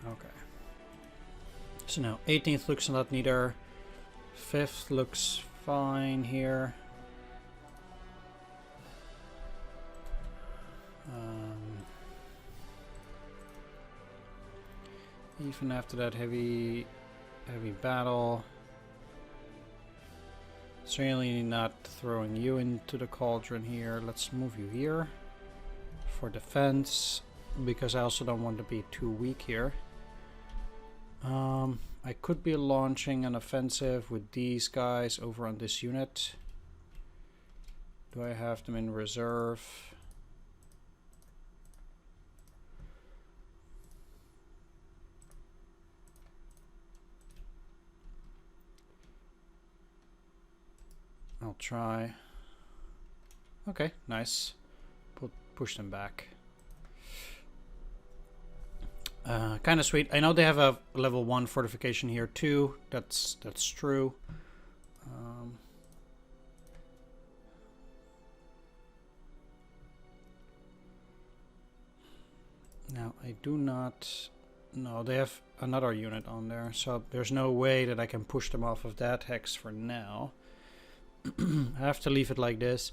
Speaker 1: Okay. So now 18th looks a lot neater. 5th looks fine here. Even after that heavy battle, certainly not throwing you into the cauldron here. Let's move you here for defense, because I also don't want to be too weak here. I could be launching an offensive with these guys over on this unit. Do I have them in reserve? I'll try. Okay, nice. Push them back. Kind of sweet. I know they have a level 1 fortification here too. That's true. Now I do not. No, they have another unit on there, so there's no way that I can push them off of that hex for now. I have to leave it like this,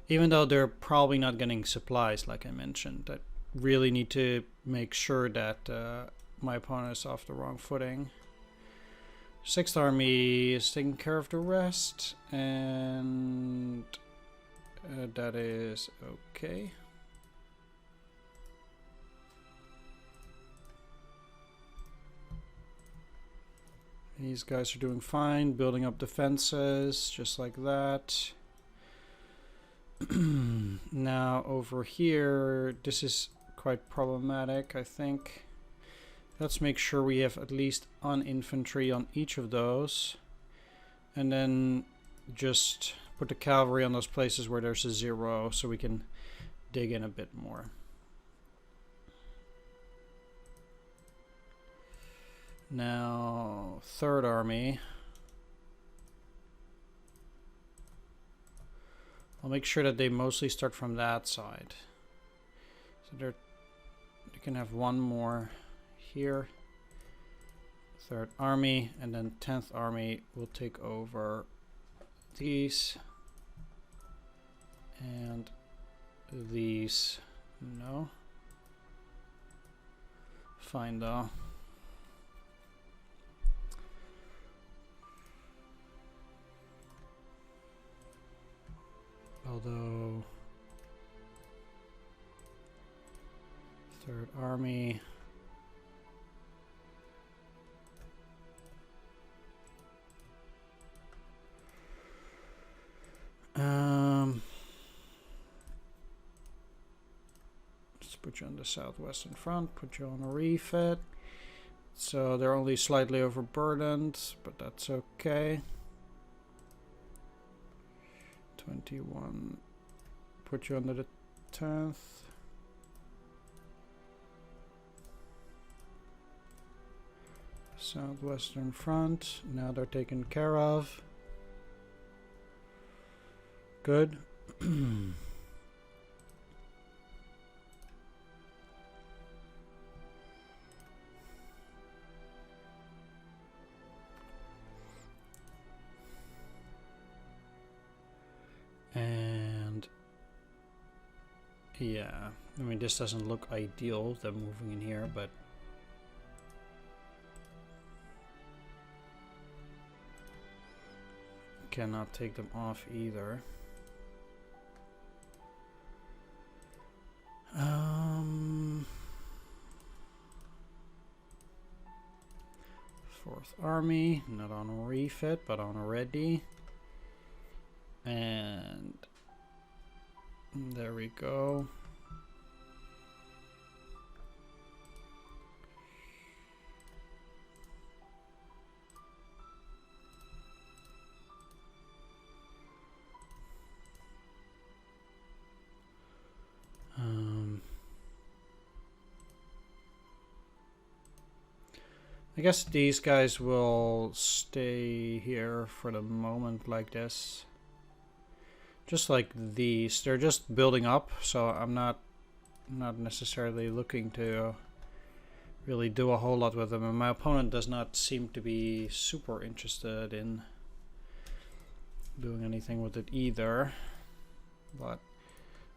Speaker 1: even though they're probably not getting supplies like I mentioned. I really need to make sure that my opponent is off the wrong footing. 6th Army is taking care of the rest, and that is okay. These guys are doing fine, building up defenses, just like that. Now over here, this is quite problematic, I think. Let's make sure we have at least an infantry on each of those. And then just put the cavalry on those places where there's a 0, so we can dig in a bit more. Now, 3rd Army. I'll make sure that they mostly start from that side. So they can have one more here. 3rd Army, and then 10th Army will take over these. And these. No. Fine though. Although 3rd Army, let's put you on the southwestern front, put you on a refit. So they're only slightly overburdened, but that's okay. 21, put you under the 10th. Southwestern front, now they're taken care of. Good. And yeah, I mean, this doesn't look ideal, them moving in here, but cannot take them off either. 4th Army, not on a refit, but on a ready. And there we go. I guess these guys will stay here for the moment like this. just like these. They're just building up, so I'm not necessarily looking to really do a whole lot with them, and my opponent does not seem to be super interested in doing anything with it either. But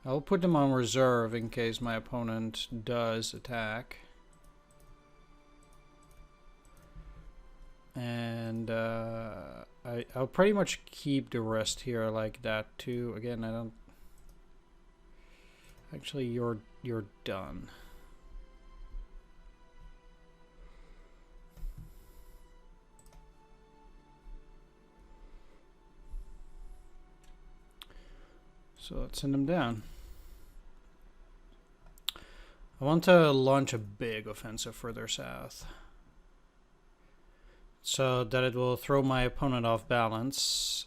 Speaker 1: I'll put them on reserve in case my opponent does attack. And I'll pretty much keep the rest here like that too. Again, I don't... Actually, you're done. So let's send them down. I want to launch a big offensive further south, so that it will throw my opponent off balance.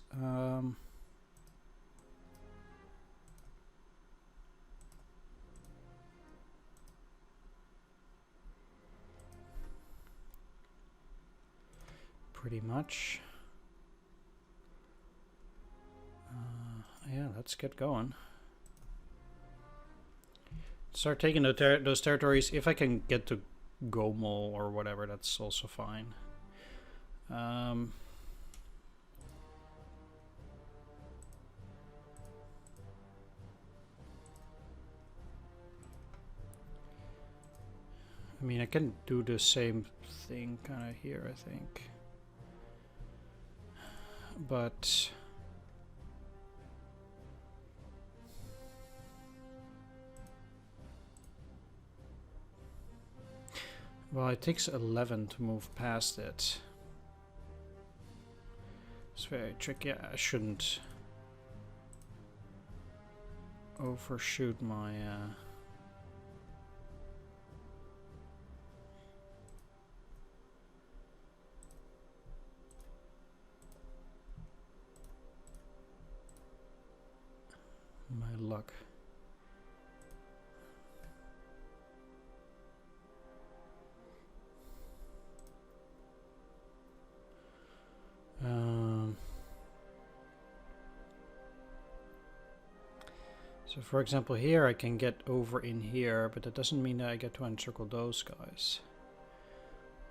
Speaker 1: Pretty much. Yeah, let's get going. Start taking those territories. If I can get to Gomel or whatever, that's also fine. I mean, I can do the same thing kind of here, I think. But... well, it takes 11 to move past it. It's very tricky. I shouldn't overshoot my... my luck. So for example here I can get over in here, but that doesn't mean that I get to encircle those guys.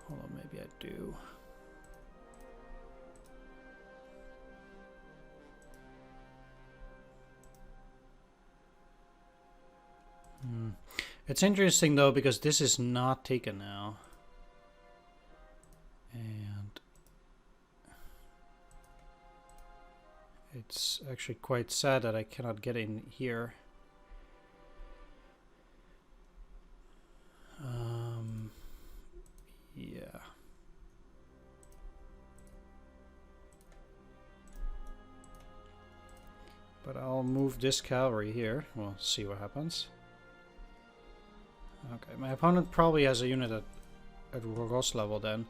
Speaker 1: Hold on, maybe I do. It's interesting though, because this is not taken now. And it's actually quite sad that I cannot get in here. Yeah. But I'll move this cavalry here. We'll see what happens. Okay, my opponent probably has a unit at Rogos level then.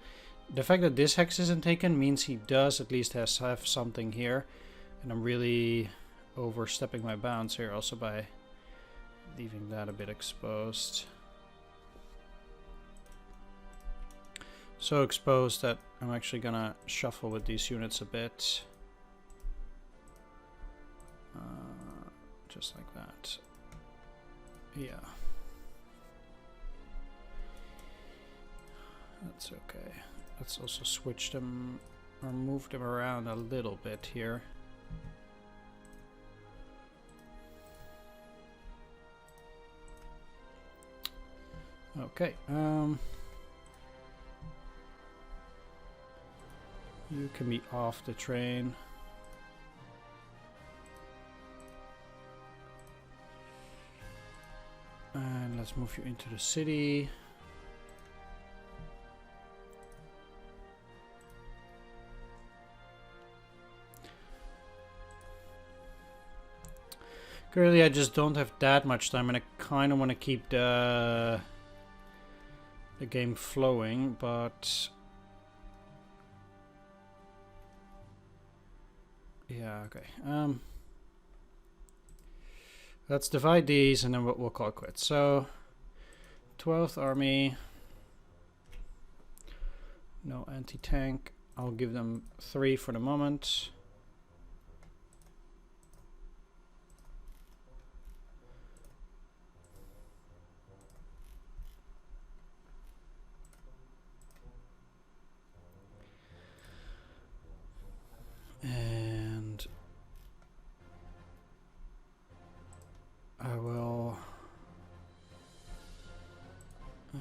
Speaker 1: The fact that this hex isn't taken means he does at least have something here. And I'm really overstepping my bounds here also by leaving that a bit exposed. So exposed that I'm actually gonna shuffle with these units a bit. Just like that. Yeah. That's okay. Let's also switch them or move them around a little bit here. Okay. You can be off the train. And let's move you into the city. Currently I just don't have that much time and I kind of want to keep the game flowing, but yeah, okay. Let's divide these and then we'll call it quits. So 12th Army, no anti-tank. I'll give them 3 for the moment.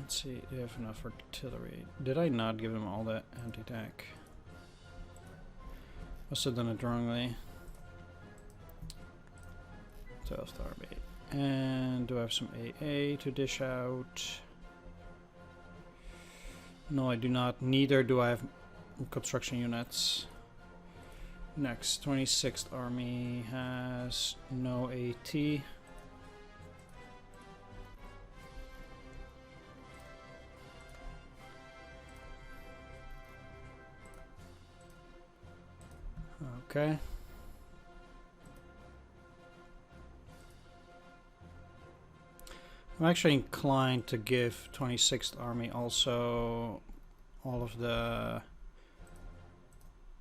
Speaker 1: Let's see, they have enough artillery. Did I not give them all that anti-tank? Must have done it wrongly. 12th Army. And do I have some AA to dish out? No, I do not. Neither do I have construction units. Next, 26th Army has no AT. Okay. I'm actually inclined to give 26th Army also all of the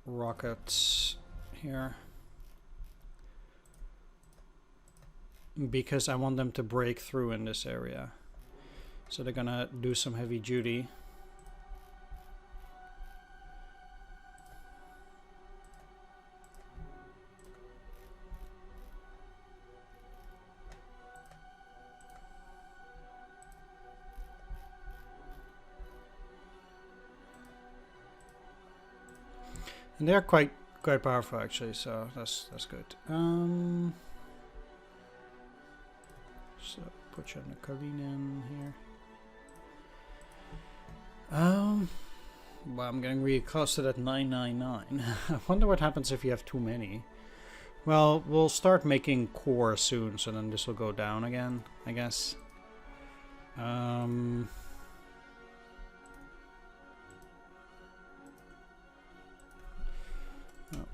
Speaker 1: rockets here, because I want them to break through in this area. So they're gonna do some heavy duty. And they're quite powerful actually, so that's good. So put you on the Kalinin here. Well, I'm getting really close to that 999. I wonder what happens if you have too many. Well, we'll start making core soon, so then this will go down again, I guess.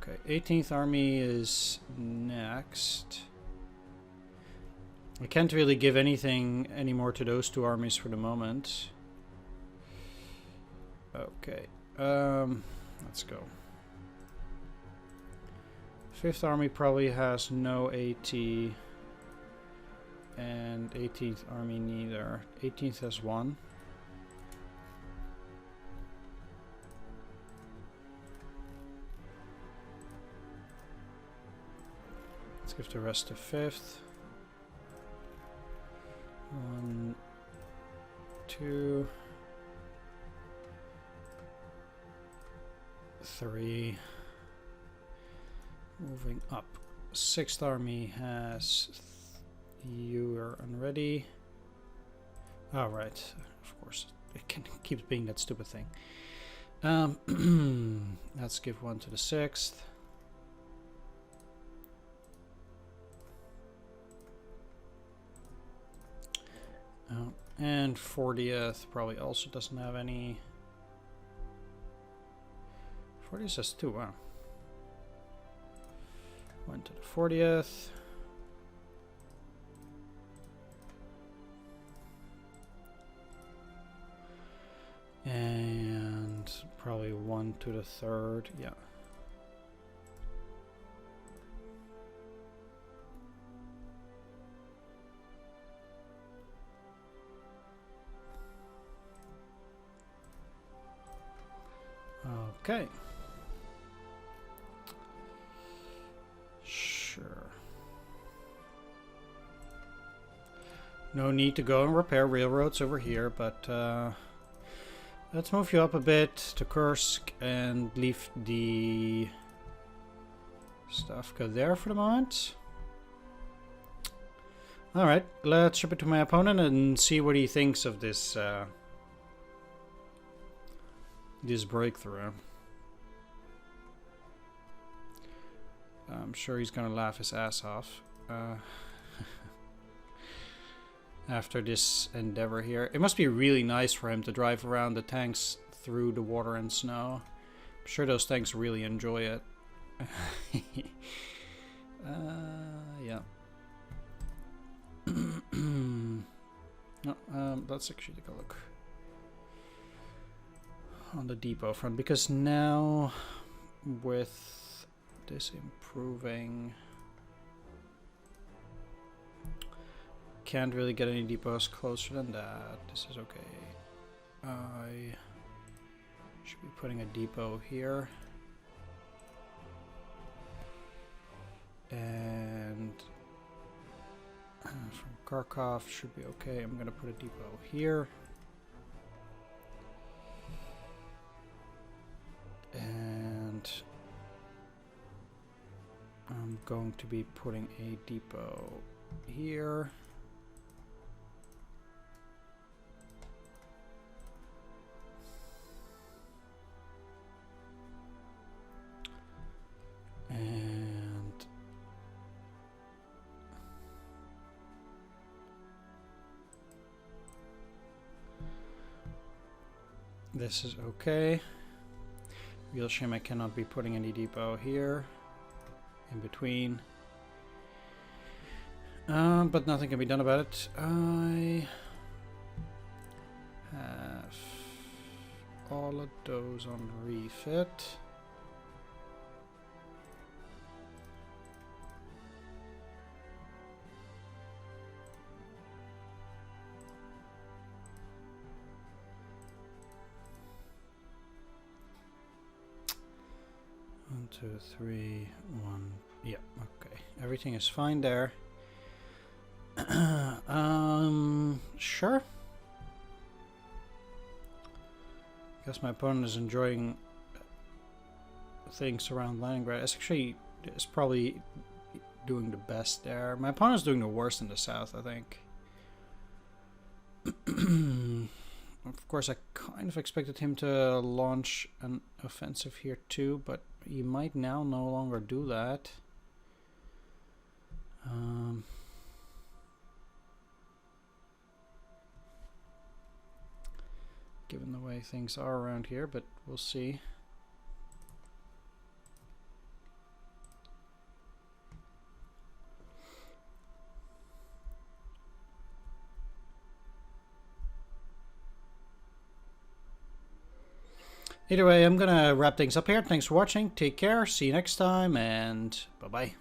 Speaker 1: Okay, 18th Army is next. I can't really give anything anymore to those two armies for the moment. Okay, let's go. 5th Army probably has no AT, and 18th Army neither. 18th has one. Let's give the rest to 5th. 1, 2, 3. Moving up. 6th Army has... You are unready. Oh, right. Of course. It keeps being that stupid thing. Let's give one to the 6th. And 40th probably also doesn't have any. 40th has 2, wow. Went to the 40th. And probably 1 to the 3rd, yeah. Okay. Sure. No need to go and repair railroads over here, but let's move you up a bit to Kursk and leave the stuff go there for the moment. Alright, let's ship it to my opponent and see what he thinks of this this breakthrough. I'm sure he's gonna laugh his ass off after this endeavor here. It must be really nice for him to drive around the tanks through the water and snow. I'm sure those tanks really enjoy it. Yeah. No, let's actually take a look on the depot front, because now with this improving, can't really get any depots closer than that. This is okay. I should be putting a depot here, and from Kharkov should be okay. I'm gonna put a depot here. I'm going to be putting a depot here. And this is okay. Real shame I cannot be putting any depot here in between. But nothing can be done about it. I have all of those on refit. One, two, three, one. Yeah, okay. Everything is fine there. Sure. Guess my opponent is enjoying things around Leningrad. It's probably doing the best there. My opponent's doing the worst in the south, I think. Of course, I kind of expected him to launch an offensive here too, but he might now no longer do that. Given the way things are around here, but we'll see. Either way, I'm gonna wrap things up here. Thanks for watching. Take care. See you next time, and bye-bye.